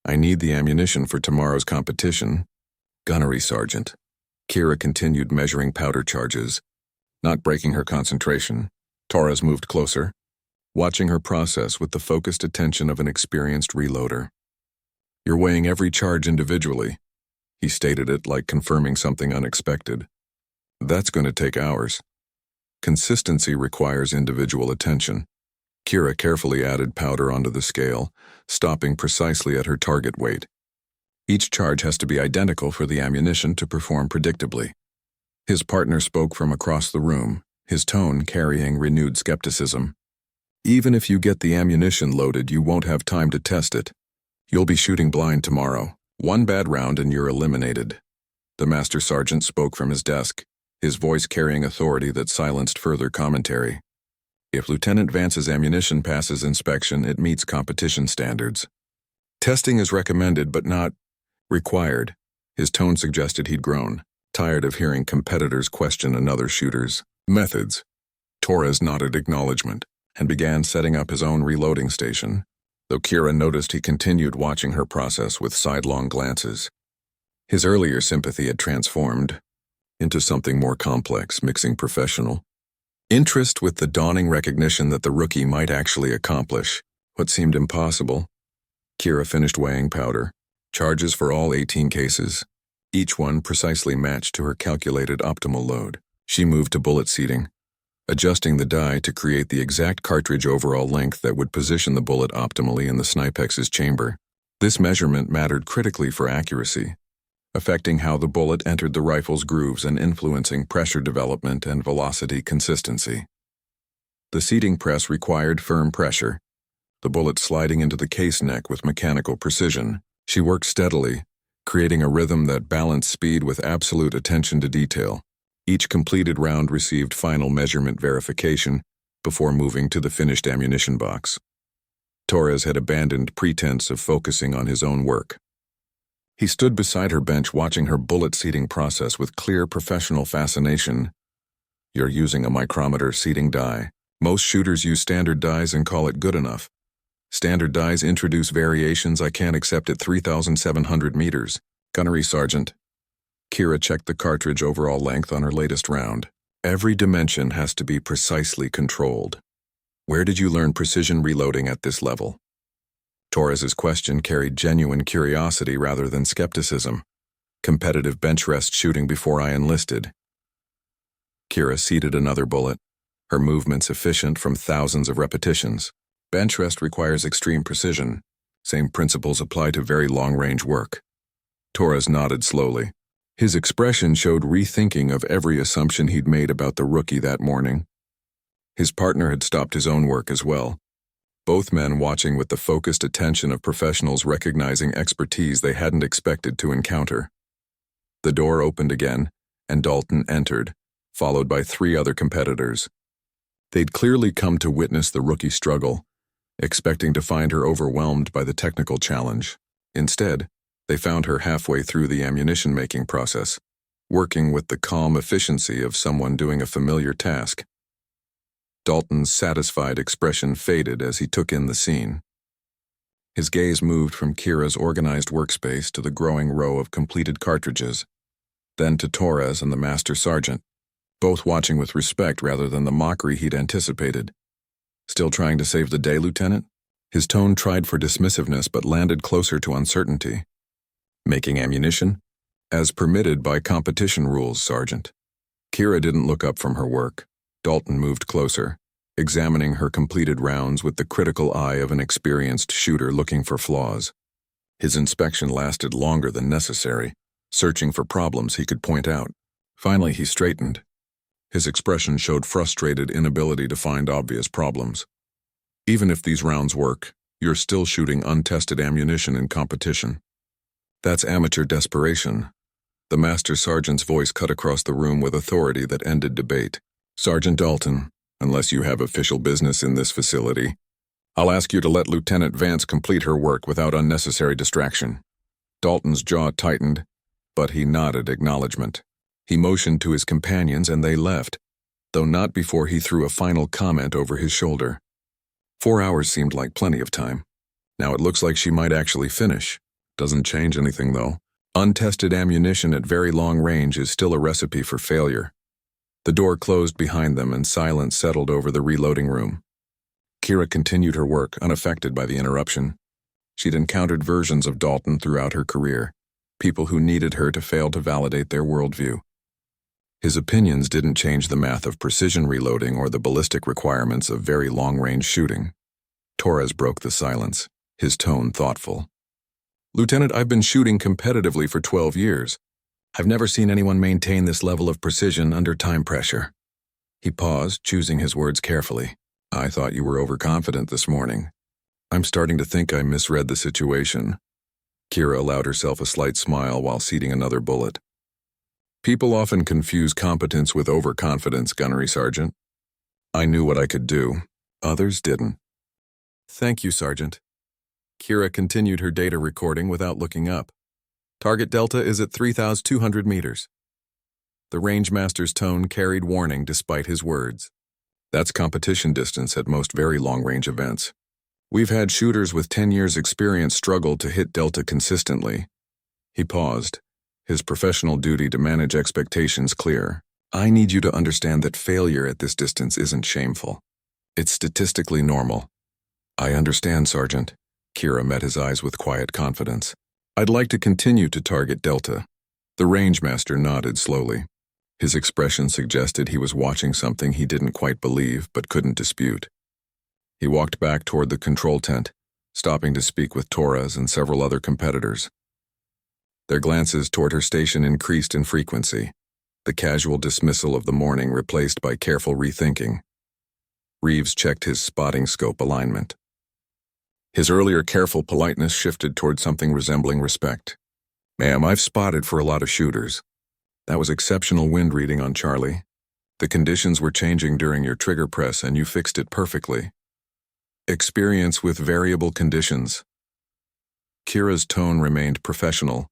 I need the ammunition for tomorrow's competition. Gunnery Sergeant. Kira continued measuring powder charges. Not breaking her concentration, Torres moved closer, watching her process with the focused attention of an experienced reloader. You're weighing every charge individually. He stated it like confirming something unexpected. That's going to take hours. Consistency requires individual attention. Kira carefully added powder onto the scale, stopping precisely at her target weight. Each charge has to be identical for the ammunition to perform predictably. His partner spoke from across the room, his tone carrying renewed skepticism. Even if you get the ammunition loaded, you won't have time to test it. You'll be shooting blind tomorrow. One bad round and you're eliminated. The Master Sergeant spoke from his desk, his voice carrying authority that silenced further commentary. If Lieutenant Vance's ammunition passes inspection, it meets competition standards. Testing is recommended but not required. His tone suggested he'd grown, tired of hearing competitors question another shooter's methods. Torres nodded acknowledgement and began setting up his own reloading station, though Kira noticed he continued watching her process with sidelong glances. His earlier sympathy had transformed into something more complex, mixing professional interest with the dawning recognition that the rookie might actually accomplish what seemed impossible. Kira finished weighing powder, charges for all 18 cases, each one precisely matched to her calculated optimal load. She moved to bullet seating, adjusting the die to create the exact cartridge overall length that would position the bullet optimally in the Snipex's chamber. This measurement mattered critically for accuracy, affecting how the bullet entered the rifle's grooves and influencing pressure development and velocity consistency. The seating press required firm pressure, the bullet sliding into the case neck with mechanical precision. She worked steadily, creating a rhythm that balanced speed with absolute attention to detail. Each completed round received final measurement verification before moving to the finished ammunition box. Torres had abandoned pretense of focusing on his own work. He stood beside her bench watching her bullet-seating process with clear professional fascination. "You're using a micrometer seating die. Most shooters use standard dies and call it good enough. Standard dies introduce variations I can't accept at 3,700 meters. Gunnery Sergeant." Kira checked the cartridge overall length on her latest round. "Every dimension has to be precisely controlled. Where did you learn precision reloading at this level?" Torres's question carried genuine curiosity rather than skepticism. "Competitive bench rest shooting before I enlisted." Kira seated another bullet, her movements efficient from thousands of repetitions. "Bench rest requires extreme precision. Same principles apply to very long-range work." Torres nodded slowly. His expression showed rethinking of every assumption he'd made about the rookie that morning. His partner had stopped his own work as well, both men watching with the focused attention of professionals recognizing expertise they hadn't expected to encounter. The door opened again, and Dalton entered, followed by 3 other competitors. They'd clearly come to witness the rookie struggle, expecting to find her overwhelmed by the technical challenge. Instead, they found her halfway through the ammunition-making process, working with the calm efficiency of someone doing a familiar task. Dalton's satisfied expression faded as he took in the scene. His gaze moved from Kira's organized workspace to the growing row of completed cartridges, then to Torres and the Master Sergeant, both watching with respect rather than the mockery he'd anticipated. "Still trying to save the day, Lieutenant?" His tone tried for dismissiveness but landed closer to uncertainty. "Making ammunition? As permitted by competition rules, Sergeant." Kira didn't look up from her work. Dalton moved closer, examining her completed rounds with the critical eye of an experienced shooter looking for flaws. His inspection lasted longer than necessary, searching for problems he could point out. Finally, he straightened. His expression showed frustrated inability to find obvious problems. "Even if these rounds work, you're still shooting untested ammunition in competition. That's amateur desperation." The Master Sergeant's voice cut across the room with authority that ended debate. "Sergeant Dalton, unless you have official business in this facility, I'll ask you to let Lieutenant Vance complete her work without unnecessary distraction." Dalton's jaw tightened, but he nodded acknowledgement. He motioned to his companions and they left, though not before he threw a final comment over his shoulder. 4 hours seemed like plenty of time. Now it looks like she might actually finish. Doesn't change anything, though. Untested ammunition at very long range is still a recipe for failure. The door closed behind them and silence settled over the reloading room. Kira continued her work, unaffected by the interruption. She'd encountered versions of Dalton throughout her career, people who needed her to fail to validate their worldview. His opinions didn't change the math of precision reloading or the ballistic requirements of very long-range shooting. Torres broke the silence, his tone thoughtful. "Lieutenant, I've been shooting competitively for 12 years. I've never seen anyone maintain this level of precision under time pressure." He paused, choosing his words carefully. "I thought you were overconfident this morning. I'm starting to think I misread the situation." Kira allowed herself a slight smile while seating another bullet. "People often confuse competence with overconfidence, Gunnery Sergeant. I knew what I could do. Others didn't." "Thank you, Sergeant." Kira continued her data recording without looking up. "Target delta is at 3,200 meters." The Rangemaster's tone carried warning despite his words. "That's competition distance at most very long-range events. We've had shooters with 10 years' experience struggle to hit delta consistently." He paused, his professional duty to manage expectations clear. "I need you to understand that failure at this distance isn't shameful. It's statistically normal." "I understand, Sergeant." Kira met his eyes with quiet confidence. "I'd like to continue to target delta." The Rangemaster nodded slowly. His expression suggested he was watching something he didn't quite believe but couldn't dispute. He walked back toward the control tent, stopping to speak with Torres and several other competitors. Their glances toward her station increased in frequency, the casual dismissal of the morning replaced by careful rethinking. Reeves checked his spotting scope alignment. His earlier careful politeness shifted toward something resembling respect. "Ma'am, I've spotted for a lot of shooters. That was exceptional wind reading on Charlie. The conditions were changing during your trigger press and you fixed it perfectly." Experience with variable conditions. Kira's tone remained professional,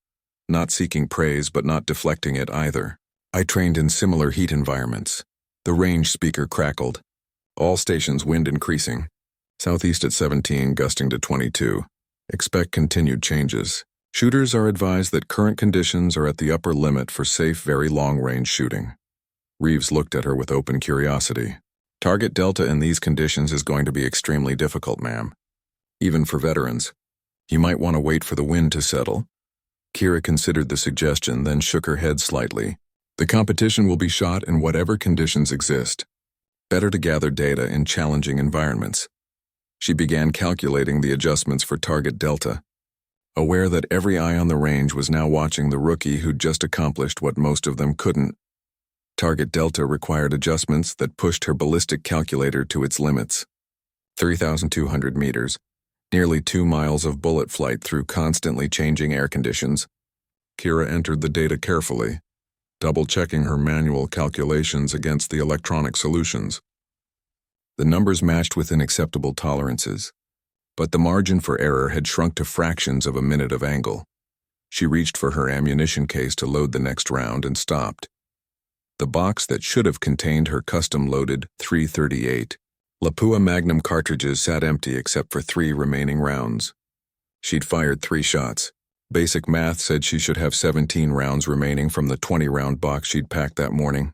not seeking praise but not deflecting it either. I trained in similar heat environments. The range speaker crackled. All stations wind increasing. Southeast at 17, gusting to 22. Expect continued changes. Shooters are advised that current conditions are at the upper limit for safe, very long-range shooting. Reeves looked at her with open curiosity. Target delta in these conditions is going to be extremely difficult, ma'am. Even for veterans. You might want to wait for the wind to settle. Kira considered the suggestion, then shook her head slightly. The competition will be shot in whatever conditions exist. Better to gather data in challenging environments. She began calculating the adjustments for target delta, aware that every eye on the range was now watching the rookie who'd just accomplished what most of them couldn't. Target delta required adjustments that pushed her ballistic calculator to its limits. 3,200 meters, nearly 2 miles of bullet flight through constantly changing air conditions. Kira entered the data carefully, double-checking her manual calculations against the electronic solutions. The numbers matched within acceptable tolerances, but the margin for error had shrunk to fractions of a minute of angle. She reached for her ammunition case to load the next round and stopped. The box that should have contained her custom-loaded .338 Lapua Magnum cartridges sat empty except for 3 remaining rounds. She'd fired 3 shots. Basic math said she should have 17 rounds remaining from the 20-round box she'd packed that morning.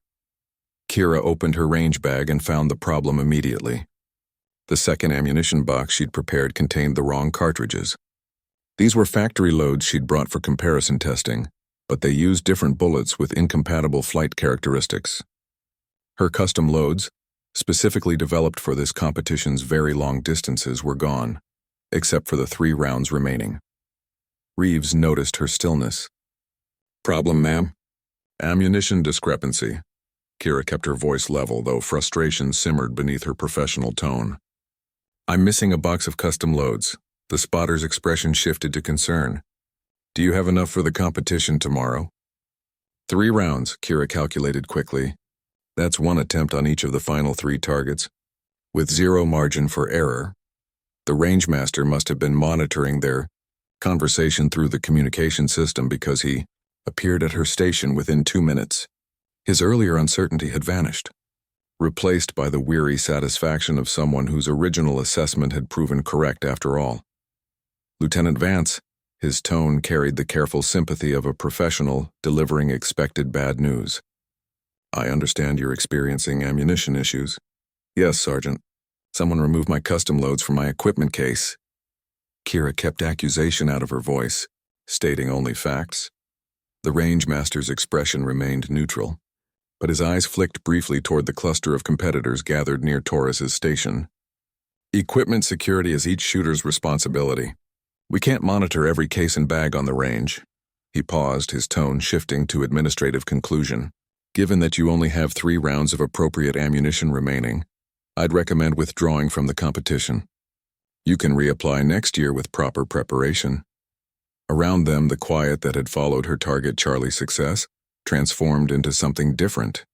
Kira opened her range bag and found the problem immediately. The second ammunition box she'd prepared contained the wrong cartridges. These were factory loads she'd brought for comparison testing, but they used different bullets with incompatible flight characteristics. Her custom loads, specifically developed for this competition's very long distances, were gone, except for the 3 rounds remaining. Reeves noticed her stillness. Problem, ma'am? Ammunition discrepancy. Kira kept her voice level, though frustration simmered beneath her professional tone. I'm missing a box of custom loads. The spotter's expression shifted to concern. Do you have enough for the competition tomorrow? 3 rounds, Kira calculated quickly. That's 1 attempt on each of the final 3 targets, with 0 margin for error. The rangemaster must have been monitoring their conversation through the communication system because he appeared at her station within 2 minutes. His earlier uncertainty had vanished, replaced by the weary satisfaction of someone whose original assessment had proven correct after all. Lieutenant Vance, his tone carried the careful sympathy of a professional delivering expected bad news. I understand you're experiencing ammunition issues. Yes, Sergeant. Someone removed my custom loads from my equipment case. Kira kept accusation out of her voice, stating only facts. The rangemaster's expression remained neutral, but his eyes flicked briefly toward the cluster of competitors gathered near Torres's station. Equipment security is each shooter's responsibility. We can't monitor every case and bag on the range. He paused, his tone shifting to administrative conclusion. Given that you only have 3 rounds of appropriate ammunition remaining, I'd recommend withdrawing from the competition. You can reapply next year with proper preparation. Around them, the quiet that had followed her target Charlie's success transformed into something different.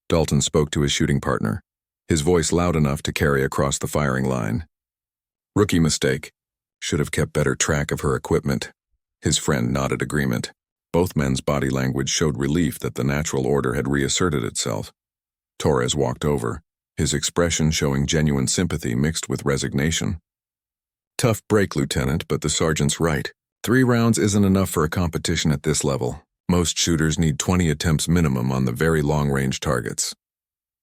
Dalton spoke to his shooting partner, his voice loud enough to carry across the firing line. Rookie mistake. Should have kept better track of her equipment. His friend nodded agreement. Both men's body language showed relief that the natural order had reasserted itself. Torres walked over, his expression showing genuine sympathy mixed with resignation. Tough break, Lieutenant, but the sergeant's right. 3 rounds isn't enough for a competition at this level. Most shooters need 20 attempts minimum on the very long-range targets.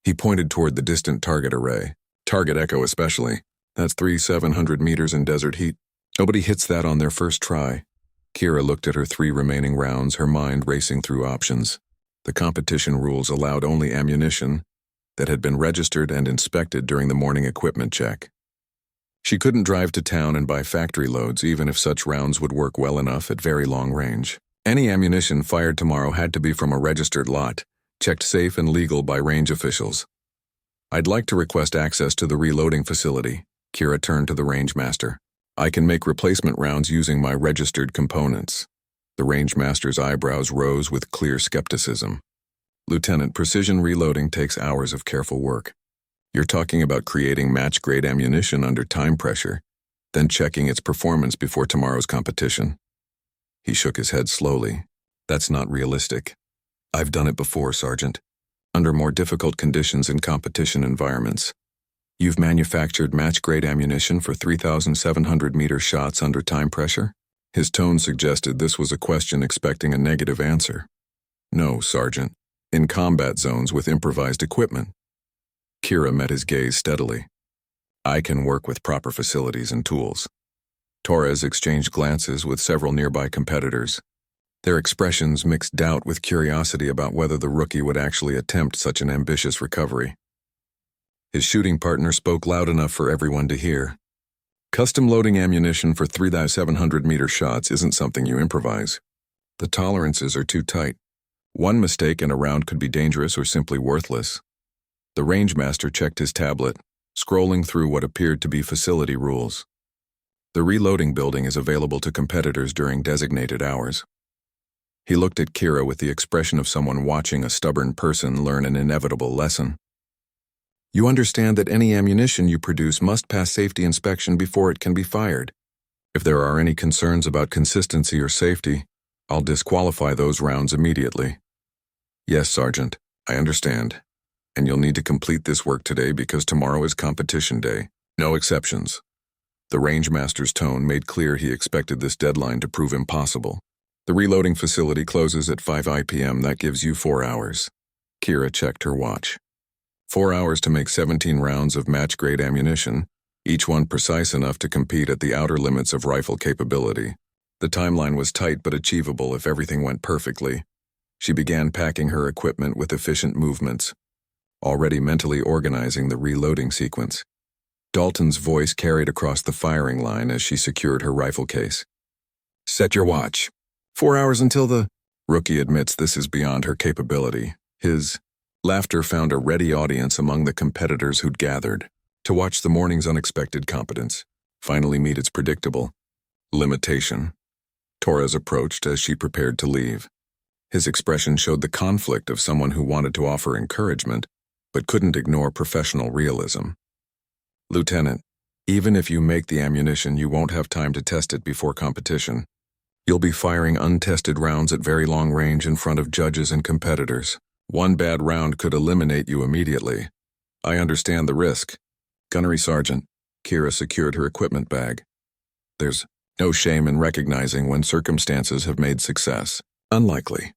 He pointed toward the distant target array. Target Echo especially. That's 3,700 meters in desert heat. Nobody hits that on their first try. Kira looked at her 3 remaining rounds, her mind racing through options. The competition rules allowed only ammunition that had been registered and inspected during the morning equipment check. She couldn't drive to town and buy factory loads even if such rounds would work well enough at very long range. Any ammunition fired tomorrow had to be from a registered lot, checked safe and legal by range officials. I'd like to request access to the reloading facility. Kira turned to the rangemaster. I can make replacement rounds using my registered components. The rangemaster's eyebrows rose with clear skepticism. Lieutenant, precision reloading takes hours of careful work. You're talking about creating match-grade ammunition under time pressure, then checking its performance before tomorrow's competition. He shook his head slowly. That's not realistic. I've done it before, Sergeant. Under more difficult conditions in competition environments. You've manufactured match-grade ammunition for 3,700-meter shots under time pressure? His tone suggested this was a question expecting a negative answer. No, Sergeant. In combat zones with improvised equipment. Kira met his gaze steadily. I can work with proper facilities and tools. Torres exchanged glances with several nearby competitors. Their expressions mixed doubt with curiosity about whether the rookie would actually attempt such an ambitious recovery. His shooting partner spoke loud enough for everyone to hear. Custom loading ammunition for 3,700-meter shots isn't something you improvise. The tolerances are too tight. One mistake and a round could be dangerous or simply worthless. The rangemaster checked his tablet, scrolling through what appeared to be facility rules. The reloading building is available to competitors during designated hours. He looked at Kira with the expression of someone watching a stubborn person learn an inevitable lesson. You understand that any ammunition you produce must pass safety inspection before it can be fired. If there are any concerns about consistency or safety, I'll disqualify those rounds immediately. Yes, Sergeant, I understand. And you'll need to complete this work today because tomorrow is competition day. No exceptions. The rangemaster's tone made clear he expected this deadline to prove impossible. The reloading facility closes at 5 p.m. That gives you 4 hours. Kira checked her watch. 4 hours to make 17 rounds of match-grade ammunition, each one precise enough to compete at the outer limits of rifle capability. The timeline was tight but achievable if everything went perfectly. She began packing her equipment with efficient movements, already mentally organizing the reloading sequence. Dalton's voice carried across the firing line as she secured her rifle case. Set your watch. 4 hours until the... Rookie admits this is beyond her capability. His laughter found a ready audience among the competitors who'd gathered to watch the morning's unexpected competence finally meet its predictable limitation. Torres approached as she prepared to leave. His expression showed the conflict of someone who wanted to offer encouragement but couldn't ignore professional realism. Lieutenant, even if you make the ammunition, you won't have time to test it before competition. You'll be firing untested rounds at very long range in front of judges and competitors. One bad round could eliminate you immediately. I understand the risk. Gunnery Sergeant, Kira secured her equipment bag. There's no shame in recognizing when circumstances have made success. Unlikely.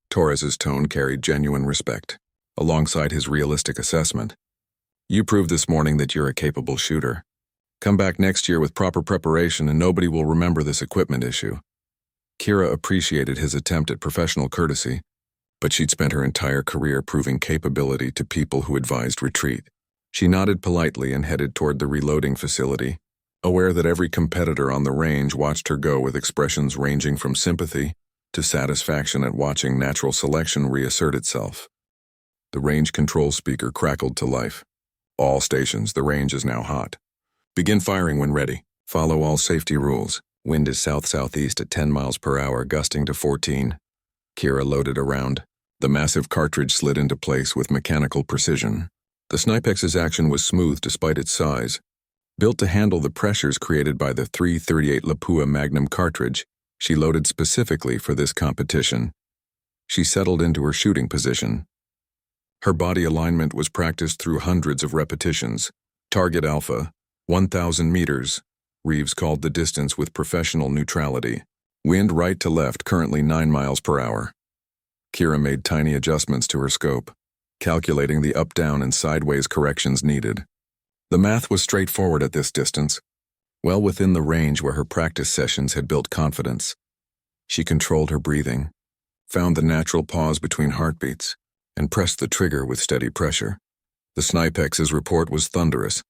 Torres's tone carried genuine respect, alongside his realistic assessment. You proved this morning that you're a capable shooter. Come back next year with proper preparation and nobody will remember this equipment issue. Kira appreciated his attempt at professional courtesy, but she'd spent her entire career proving capability to people who advised retreat. She nodded politely and headed toward the reloading facility, aware that every competitor on the range watched her go with expressions ranging from sympathy to satisfaction at watching natural selection reassert itself. The range control speaker crackled to life. All stations, the range is now hot. Begin firing when ready. Follow all safety rules. Wind is south-southeast at 10 miles per hour, gusting to 14. Kira loaded a round. The massive cartridge slid into place with mechanical precision. The Snipex's action was smooth despite its size. Built to handle the pressures created by the .338 Lapua Magnum cartridge, she loaded specifically for this competition. She settled into her shooting position. Her body alignment was practiced through hundreds of repetitions. Target Alpha, 1,000 meters. Reeves called the distance with professional neutrality. Wind right to left, currently 9 miles per hour. Kira made tiny adjustments to her scope, calculating the up-down and sideways corrections needed. The math was straightforward at this distance, well within the range where her practice sessions had built confidence. She controlled her breathing, found the natural pause between heartbeats, and pressed the trigger with steady pressure. The Snipex's report was thunderous,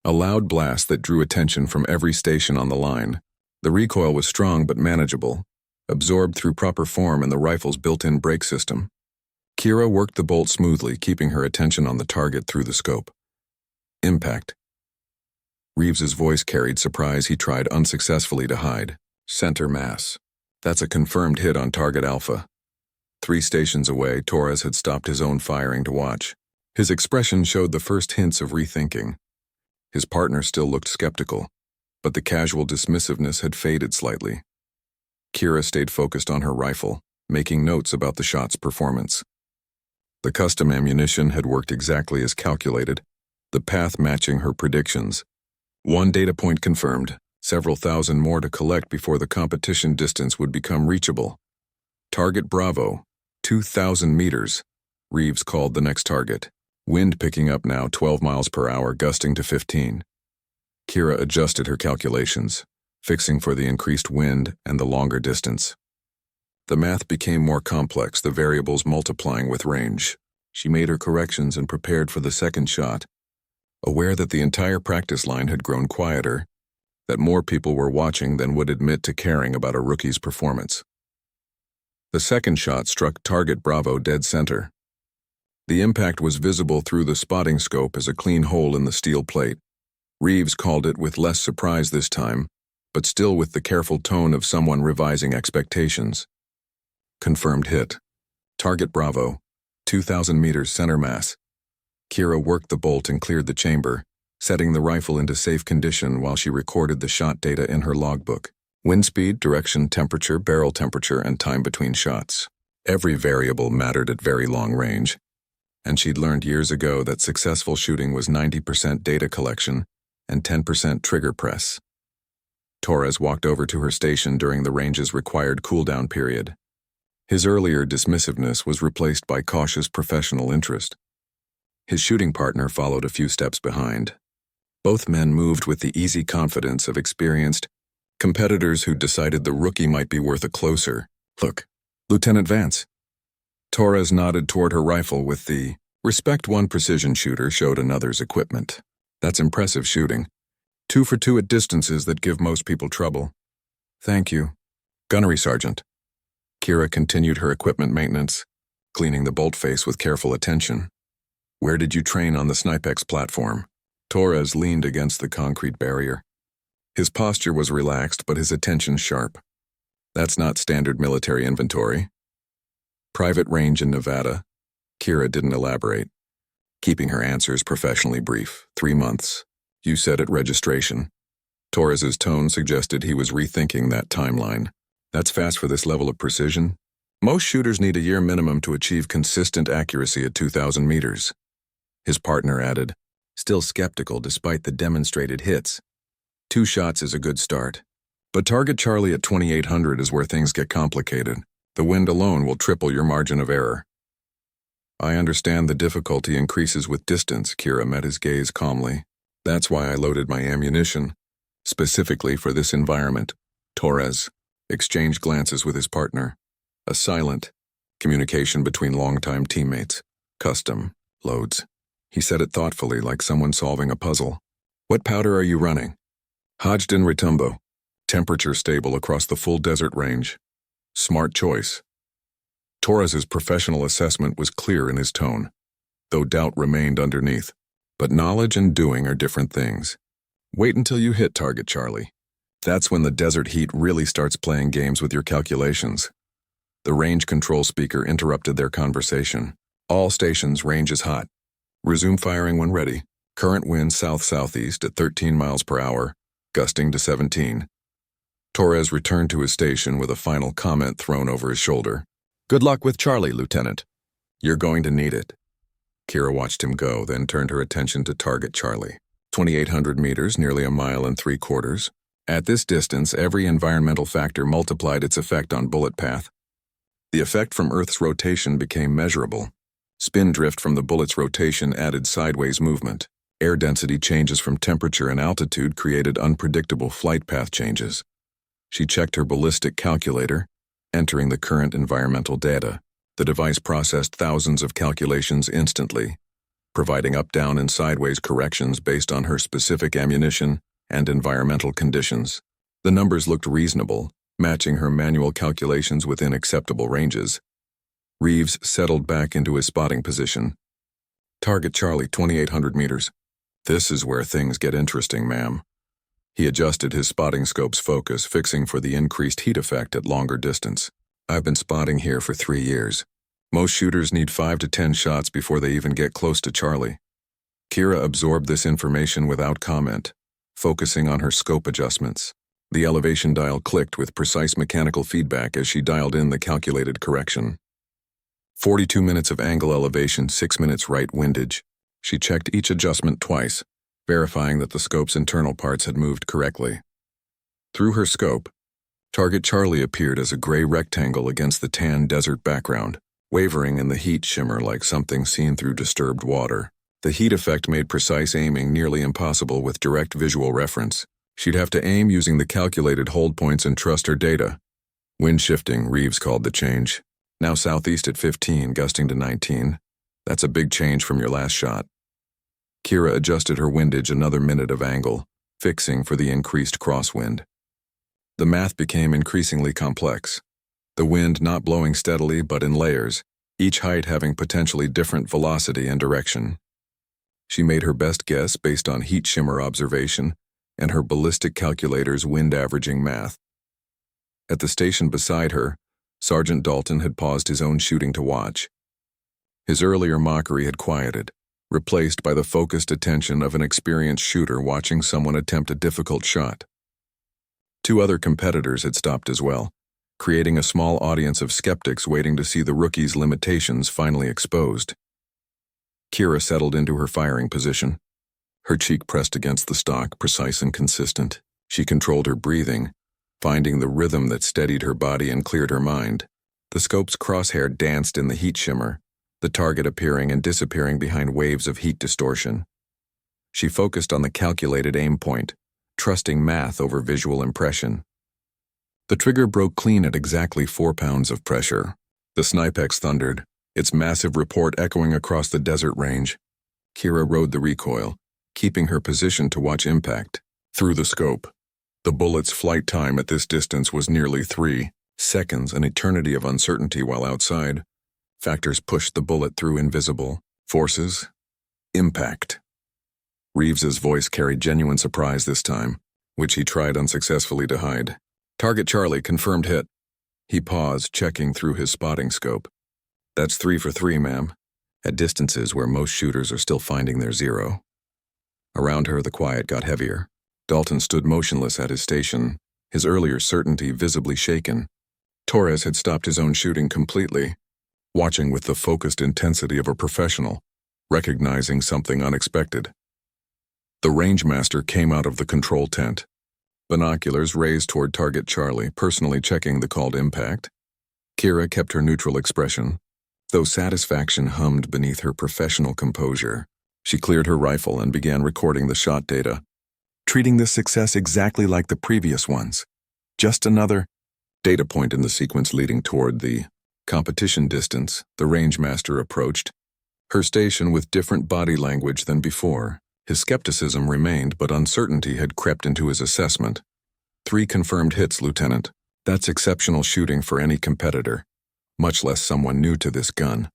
a loud blast that drew attention from every station on the line. The recoil was strong but manageable, absorbed through proper form and the rifle's built-in brake system. Kira worked the bolt smoothly, keeping her attention on the target through the scope. Impact. Reeves's voice carried surprise he tried unsuccessfully to hide. Center mass. That's a confirmed hit on target Alpha. 3 stations away, Torres had stopped his own firing to watch. His expression showed the first hints of rethinking. His partner still looked skeptical, but the casual dismissiveness had faded slightly. Kira stayed focused on her rifle, making notes about the shot's performance. The custom ammunition had worked exactly as calculated, the path matching her predictions. One data point confirmed, several thousand more to collect before the competition distance would become reachable. Target Bravo, 2,000 meters, Reeves called the next target. Wind picking up now 12 miles per hour, gusting to 15. Kira adjusted her calculations, fixing for the increased wind and the longer distance. The math became more complex, the variables multiplying with range. She made her corrections and prepared for the second shot, aware that the entire practice line had grown quieter, that more people were watching than would admit to caring about a rookie's performance. The second shot struck target Bravo dead center. The impact was visible through the spotting scope as a clean hole in the steel plate. Reeves called it with less surprise this time, but still with the careful tone of someone revising expectations. Confirmed hit. Target Bravo, 2,000 meters center mass. Kira worked the bolt and cleared the chamber, setting the rifle into safe condition while she recorded the shot data in her logbook. Wind speed, direction, temperature, barrel temperature, and time between shots. Every variable mattered at very long range, and she'd learned years ago that successful shooting was 90% data collection and 10% trigger press. Torres walked over to her station during the range's required cool-down period. His earlier dismissiveness was replaced by cautious professional interest. His shooting partner followed a few steps behind. Both men moved with the easy confidence of experienced competitors who decided the rookie might be worth a closer look. Lieutenant Vance. Torres nodded toward her rifle with the respect. One precision shooter showed another's equipment. That's impressive shooting. 2 for 2 at distances that give most people trouble. Thank you. Gunnery Sergeant. Kira continued her equipment maintenance, cleaning the bolt face with careful attention. Where did you train on the Snipex platform? Torres leaned against the concrete barrier. His posture was relaxed, but his attention sharp. That's not standard military inventory. Private range in Nevada. Kira didn't elaborate, keeping her answers professionally brief. 3 months. You said at registration. Torres's tone suggested he was rethinking that timeline. That's fast for this level of precision. Most shooters need a year minimum to achieve consistent accuracy at 2,000 meters. His partner added, still skeptical despite the demonstrated hits. 2 shots is a good start. But target Charlie at 2,800 is where things get complicated. The wind alone will triple your margin of error. I understand the difficulty increases with distance, Kira met his gaze calmly. That's why I loaded my ammunition, specifically for this environment. Torres exchanged glances with his partner. A silent communication between longtime teammates. Custom loads. He said it thoughtfully, like someone solving a puzzle. What powder are you running? Hodgdon Retumbo. Temperature stable across the full desert range. Smart choice. Torres's professional assessment was clear in his tone, though doubt remained underneath. But knowledge and doing are different things. Wait until you hit target Charlie. That's when the desert heat really starts playing games with your calculations. The range control speaker interrupted their conversation. All stations, range is hot. Resume firing when ready. Current wind south-southeast at 13 miles per hour, gusting to 17. Torres returned to his station with a final comment thrown over his shoulder. Good luck with Charlie, Lieutenant. You're going to need it. Kira watched him go, then turned her attention to target Charlie. 2,800 meters, nearly 1.75 miles. At this distance, every environmental factor multiplied its effect on bullet path. The effect from Earth's rotation became measurable. Spin drift from the bullet's rotation added sideways movement. Air density changes from temperature and altitude created unpredictable flight path changes. She checked her ballistic calculator, entering the current environmental data. The device processed thousands of calculations instantly, providing up-down and sideways corrections based on her specific ammunition and environmental conditions. The numbers looked reasonable, matching her manual calculations within acceptable ranges. Reeves settled back into his spotting position. Target Charlie, 2,800 meters. This is where things get interesting, ma'am. He adjusted his spotting scope's focus, fixing for the increased heat effect at longer distance. I've been spotting here for 3 years. Most shooters need 5 to 10 shots before they even get close to Charlie. Kira absorbed this information without comment, focusing on her scope adjustments. The elevation dial clicked with precise mechanical feedback as she dialed in the calculated correction. 42 minutes of angle elevation, 6 minutes right windage. She checked each adjustment twice, verifying that the scope's internal parts had moved correctly. Through her scope, target Charlie appeared as a gray rectangle against the tan desert background, wavering in the heat shimmer like something seen through disturbed water. The heat effect made precise aiming nearly impossible with direct visual reference. She'd have to aim using the calculated hold points and trust her data. Wind shifting, Reeves called the change. Now southeast at 15, gusting to 19. That's a big change from your last shot. Kira adjusted her windage another minute of angle, fixing for the increased crosswind. The math became increasingly complex. The wind not blowing steadily but in layers, each height having potentially different velocity and direction. She made her best guess based on heat shimmer observation and her ballistic calculator's wind averaging math. At the station beside her, Sergeant Dalton had paused his own shooting to watch. His earlier mockery had quieted, replaced by the focused attention of an experienced shooter watching someone attempt a difficult shot. 2 other competitors had stopped as well, creating a small audience of skeptics waiting to see the rookie's limitations finally exposed. Kira settled into her firing position. Her cheek pressed against the stock, precise and consistent. She controlled her breathing, finding the rhythm that steadied her body and cleared her mind. The scope's crosshair danced in the heat shimmer, the target appearing and disappearing behind waves of heat distortion. She focused on the calculated aim point, trusting math over visual impression. The trigger broke clean at exactly 4 pounds of pressure. The Snipex thundered, its massive report echoing across the desert range. Kira rode the recoil, keeping her position to watch impact. Through the scope, the bullet's flight time at this distance was nearly 3 seconds, an eternity of uncertainty while outside. Factors pushed the bullet through invisible forces. Impact. Reeves's voice carried genuine surprise this time, which he tried unsuccessfully to hide. Target Charlie, confirmed hit. He paused, checking through his spotting scope. That's 3 for 3, ma'am, at distances where most shooters are still finding their 0. Around her, the quiet got heavier. Dalton stood motionless at his station, his earlier certainty visibly shaken. Torres had stopped his own shooting completely, watching with the focused intensity of a professional, recognizing something unexpected. The rangemaster came out of the control tent, binoculars raised toward target Charlie, personally checking the called impact. Kira kept her neutral expression, though satisfaction hummed beneath her professional composure. She cleared her rifle and began recording the shot data, treating this success exactly like the previous ones. Just another data point in the sequence leading toward the competition distance. The rangemaster approached her station with different body language than before. His skepticism remained, but uncertainty had crept into his assessment. 3 confirmed hits, Lieutenant. That's exceptional shooting for any competitor, much less someone new to this gun.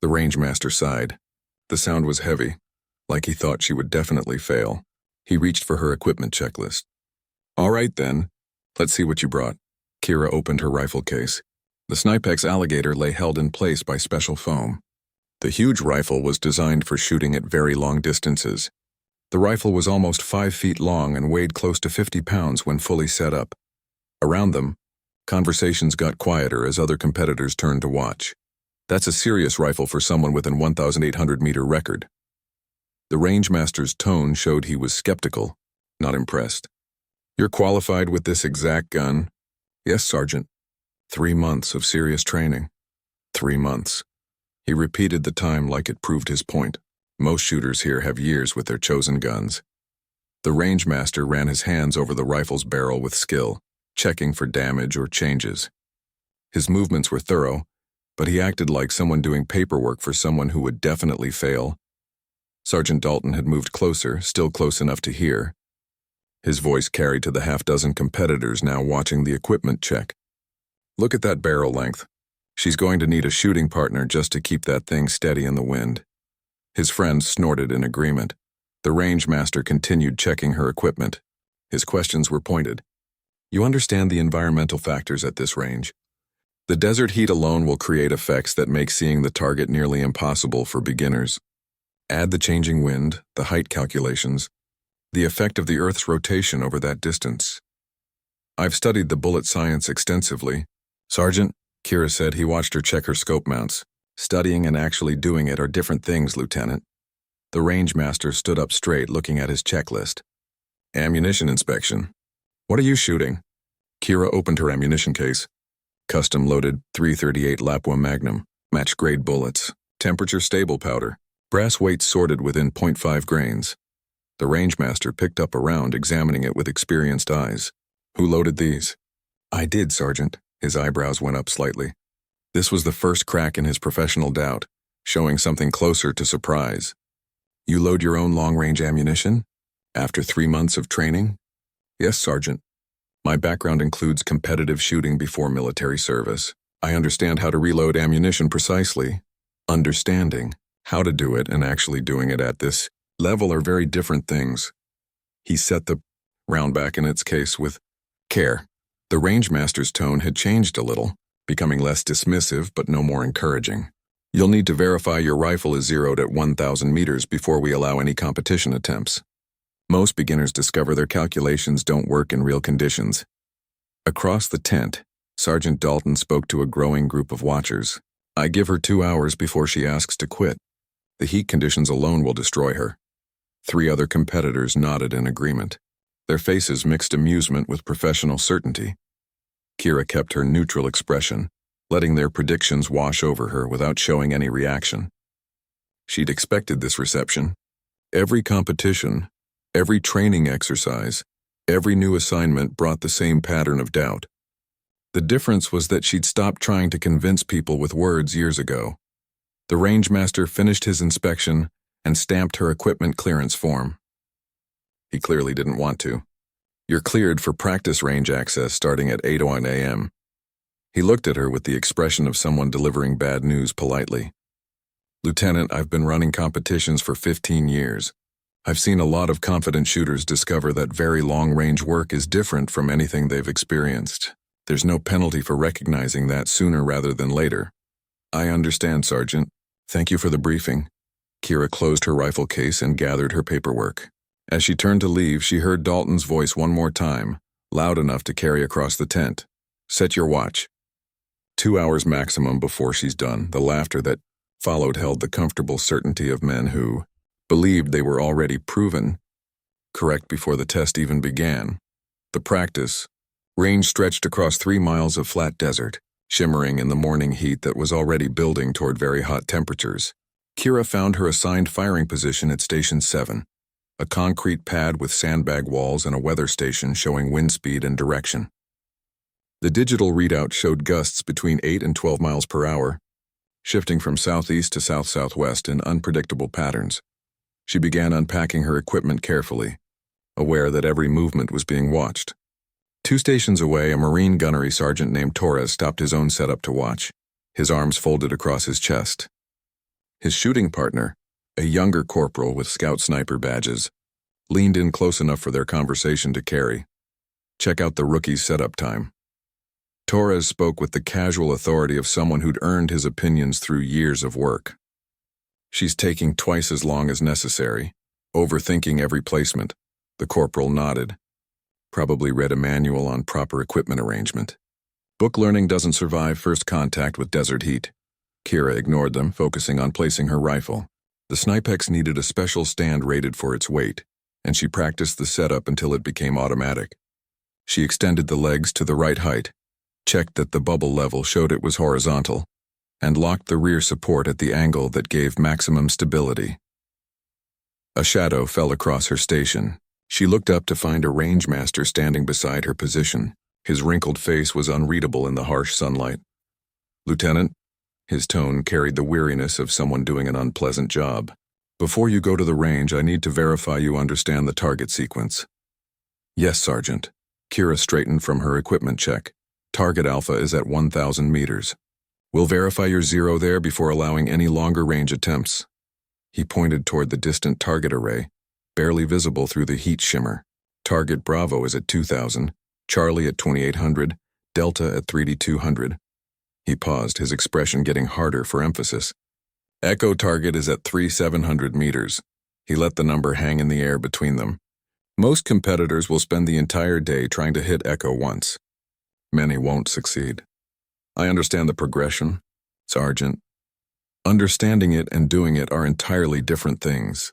The rangemaster sighed. The sound was heavy, like he thought she would definitely fail. He reached for her equipment checklist. All right then, let's see what you brought. Kira opened her rifle case. The Snipex alligator lay held in place by special foam. The huge rifle was designed for shooting at very long distances. The rifle was almost 5 feet long and weighed close to 50 pounds when fully set up. Around them, conversations got quieter as other competitors turned to watch. That's a serious rifle for someone with an 1,800-meter record. The rangemaster's tone showed he was skeptical, not impressed. You're qualified with this exact gun? Yes, Sergeant. 3 months of serious training. 3 months. He repeated the time like it proved his point. Most shooters here have years with their chosen guns. The rangemaster ran his hands over the rifle's barrel with skill, checking for damage or changes. His movements were thorough, but he acted like someone doing paperwork for someone who would definitely fail. Sergeant Dalton had moved closer, still close enough to hear. His voice carried to the half-dozen competitors now watching the equipment check. Look at that barrel length. She's going to need a shooting partner just to keep that thing steady in the wind. His friend snorted in agreement. The rangemaster continued checking her equipment. His questions were pointed. You understand the environmental factors at this range? The desert heat alone will create effects that make seeing the target nearly impossible for beginners. Add the changing wind, the height calculations, the effect of the Earth's rotation over that distance. I've studied the bullet science extensively. Sergeant, Kira said he watched her check her scope mounts. Studying and actually doing it are different things, Lieutenant. The range master stood up straight, looking at his checklist. Ammunition inspection. What are you shooting? Kira opened her ammunition case. Custom-loaded .338 Lapua Magnum, match-grade bullets, temperature-stable powder, brass weights sorted within .5 grains. The rangemaster picked up a round, examining it with experienced eyes. Who loaded these? I did, Sergeant. His eyebrows went up slightly. This was the first crack in his professional doubt, showing something closer to surprise. You load your own long-range ammunition? After 3 months of training? Yes, Sergeant. My background includes competitive shooting before military service. I understand how to reload ammunition precisely. Understanding how to do it and actually doing it at this level are very different things. He set the round back in its case with care. The rangemaster's tone had changed a little, becoming less dismissive but no more encouraging. You'll need to verify your rifle is zeroed at 1,000 meters before we allow any competition attempts. Most beginners discover their calculations don't work in real conditions. Across the tent, Sergeant Dalton spoke to a growing group of watchers. I give her 2 hours before she asks to quit. The heat conditions alone will destroy her. 3 other competitors nodded in agreement. Their faces mixed amusement with professional certainty. Kira kept her neutral expression, letting their predictions wash over her without showing any reaction. She'd expected this reception. Every competition, every training exercise, every new assignment brought the same pattern of doubt. The difference was that she'd stopped trying to convince people with words years ago. The rangemaster finished his inspection and stamped her equipment clearance form. He clearly didn't want to. You're cleared for practice range access starting at 8:01 a.m. He looked at her with the expression of someone delivering bad news politely. Lieutenant, I've been running competitions for 15 years. I've seen a lot of confident shooters discover that very long-range work is different from anything they've experienced. There's no penalty for recognizing that sooner rather than later. I understand, Sergeant. Thank you for the briefing. Kira closed her rifle case and gathered her paperwork. As she turned to leave, she heard Dalton's voice one more time, loud enough to carry across the tent. Set your watch. 2 hours maximum before she's done. The laughter that followed held the comfortable certainty of men who believed they were already proven correct before the test even began. The practice range stretched across 3 miles of flat desert, shimmering in the morning heat that was already building toward very hot temperatures. Kira found her assigned firing position at Station 7, a concrete pad with sandbag walls and a weather station showing wind speed and direction. The digital readout showed gusts between 8 and 12 miles per hour, shifting from southeast to south-southwest in unpredictable patterns. She began unpacking her equipment carefully, aware that every movement was being watched. 2 stations away, a Marine gunnery sergeant named Torres stopped his own setup to watch, his arms folded across his chest. His shooting partner, a younger corporal with scout sniper badges, leaned in close enough for their conversation to carry. Check out the rookie's setup time. Torres spoke with the casual authority of someone who'd earned his opinions through years of work. She's taking twice as long as necessary, overthinking every placement. The corporal nodded. Probably read a manual on proper equipment arrangement. Book learning doesn't survive first contact with desert heat. Kira ignored them, focusing on placing her rifle. The Snipex needed a special stand rated for its weight, and she practiced the setup until it became automatic. She extended the legs to the right height, checked that the bubble level showed it was horizontal, and locked the rear support at the angle that gave maximum stability. A shadow fell across her station. She looked up to find a rangemaster standing beside her position. His wrinkled face was unreadable in the harsh sunlight. Lieutenant, his tone carried the weariness of someone doing an unpleasant job. Before you go to the range, I need to verify you understand the target sequence. Yes, Sergeant. Kira straightened from her equipment check. Target Alpha is at 1,000 meters. We'll verify your zero there before allowing any longer range attempts. He pointed toward the distant target array, barely visible through the heat shimmer. Target Bravo is at 2,000, Charlie at 2,800, Delta at 3,200. He paused, his expression getting harder for emphasis. Echo target is at 3,700 meters. He let the number hang in the air between them. Most competitors will spend the entire day trying to hit Echo once. Many won't succeed. I understand the progression, Sergeant. Understanding it and doing it are entirely different things.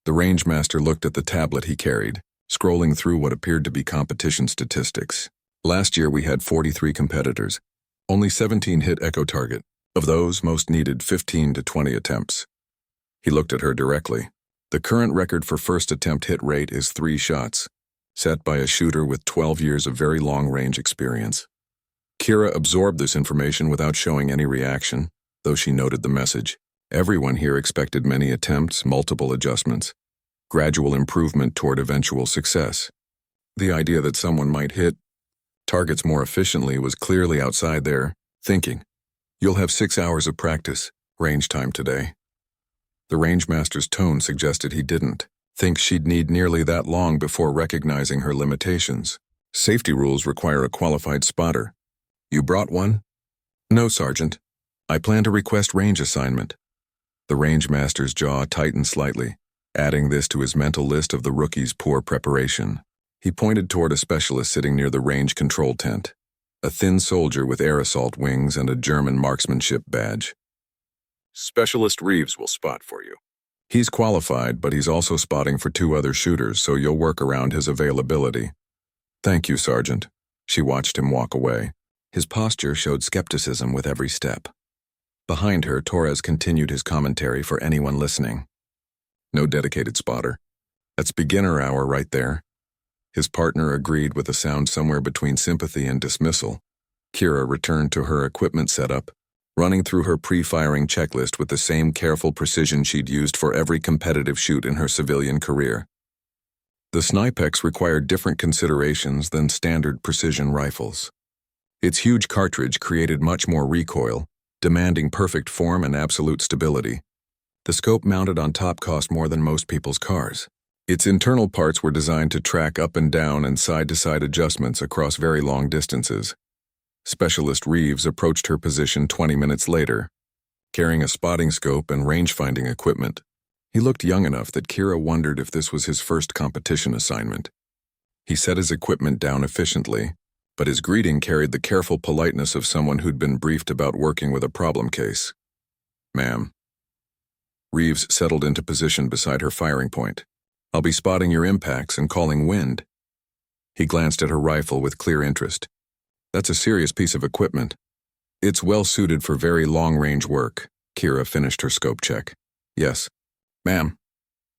The rangemaster looked at the tablet he carried, scrolling through what appeared to be competition statistics. Last year we had 43 competitors. Only 17 hit Echo target. Of those, most needed 15 to 20 attempts. He looked at her directly. The current record for first attempt hit rate is 3 shots, set by a shooter with 12 years of very long-range experience. Kira absorbed this information without showing any reaction, though she noted the message. Everyone here expected many attempts, multiple adjustments, gradual improvement toward eventual success. The idea that someone might hit targets more efficiently was clearly outside their thinking. You'll have 6 hours of practice, range time today. The rangemaster's tone suggested he didn't think she'd need nearly that long before recognizing her limitations. Safety rules require a qualified spotter. You brought one? No, Sergeant. I plan to request range assignment. The rangemaster's jaw tightened slightly, adding this to his mental list of the rookie's poor preparation. He pointed toward a specialist sitting near the range control tent, a thin soldier with air assault wings and a German marksmanship badge. Specialist Reeves will spot for you. He's qualified, but he's also spotting for 2 other shooters, so you'll work around his availability. Thank you, Sergeant. She watched him walk away. His posture showed skepticism with every step. Behind her, Torres continued his commentary for anyone listening. No dedicated spotter. That's beginner hour right there. His partner agreed with a sound somewhere between sympathy and dismissal. Kira returned to her equipment setup, running through her pre-firing checklist with the same careful precision she'd used for every competitive shoot in her civilian career. The Snipex required different considerations than standard precision rifles. Its huge cartridge created much more recoil, demanding perfect form and absolute stability. The scope mounted on top cost more than most people's cars. Its internal parts were designed to track up and down and side-to-side adjustments across very long distances. Specialist Reeves approached her position 20 minutes later, carrying a spotting scope and range-finding equipment. He looked young enough that Kira wondered if this was his first competition assignment. He set his equipment down efficiently, but his greeting carried the careful politeness of someone who'd been briefed about working with a problem case. Ma'am. Reeves settled into position beside her firing point. I'll be spotting your impacts and calling wind. He glanced at her rifle with clear interest. That's a serious piece of equipment. It's well suited for very long-range work. Kira finished her scope check. Yes. Ma'am.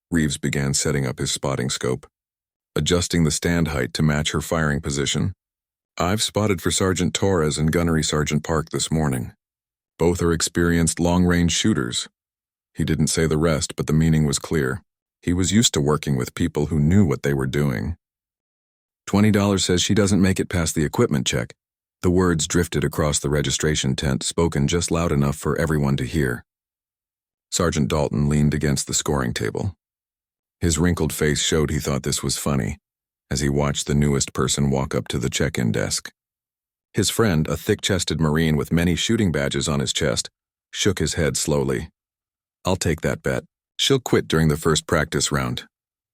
Reeves began setting up his spotting scope, adjusting the stand height to match her firing position. I've spotted for Sergeant Torres and Gunnery Sergeant Park this morning. Both are experienced long-range shooters. He didn't say the rest, but the meaning was clear. He was used to working with people who knew what they were doing. $20 says she doesn't make it past the equipment check. The words drifted across the registration tent, spoken just loud enough for everyone to hear. Sergeant Dalton leaned against the scoring table. His wrinkled face showed he thought this was funny, as he watched the newest person walk up to the check-in desk. His friend, a thick-chested Marine with many shooting badges on his chest, shook his head slowly. I'll take that bet. She'll quit during the first practice round.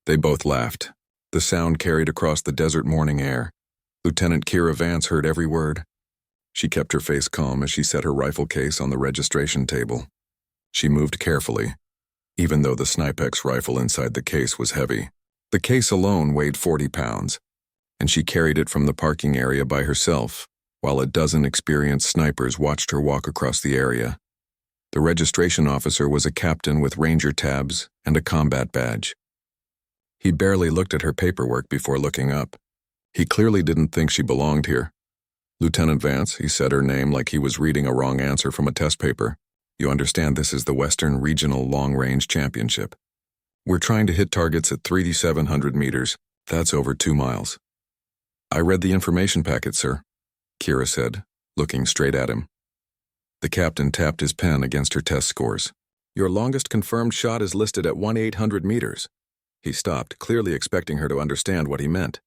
They both laughed. The sound carried across the desert morning air. Lieutenant Kira Vance heard every word. She kept her face calm as she set her rifle case on the registration table. She moved carefully, even though the Snipex rifle inside the case was heavy. The case alone weighed 40 pounds, and she carried it from the parking area by herself, while a dozen experienced snipers watched her walk across the area. The registration officer was a captain with ranger tabs and a combat badge. He barely looked at her paperwork before looking up. He clearly didn't think she belonged here. Lieutenant Vance, he said her name like he was reading a wrong answer from a test paper. You understand this is the Western Regional Long Range Championship. We're trying to hit targets at 3,700 meters. That's over 2 miles. I read the information packet, sir, Kira said, looking straight at him. The captain tapped his pen against her test scores. Your longest confirmed shot is listed at 1,800 meters. He stopped, clearly expecting her to understand what he meant.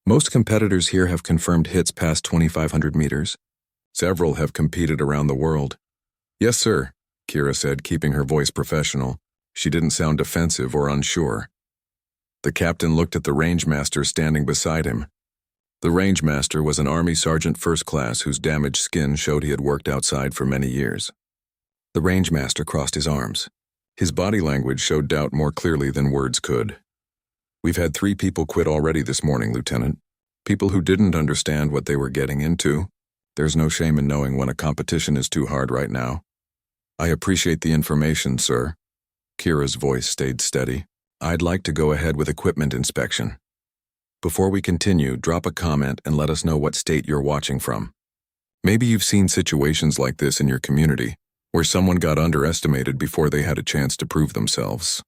Most competitors here have confirmed hits past 2,500 meters. Several have competed around the world. Yes, sir, Kira said, keeping her voice professional. She didn't sound defensive or unsure. The captain looked at the rangemaster standing beside him. The rangemaster was an Army Sergeant First Class whose damaged skin showed he had worked outside for many years. The rangemaster crossed his arms. His body language showed doubt more clearly than words could. We've had 3 people quit already this morning, Lieutenant. People who didn't understand what they were getting into. There's no shame in knowing when a competition is too hard right now. I appreciate the information, sir. Kira's voice stayed steady. I'd like to go ahead with equipment inspection. Before we continue, drop a comment and let us know what state you're watching from. Maybe you've seen situations like this in your community, where someone got underestimated before they had a chance to prove themselves.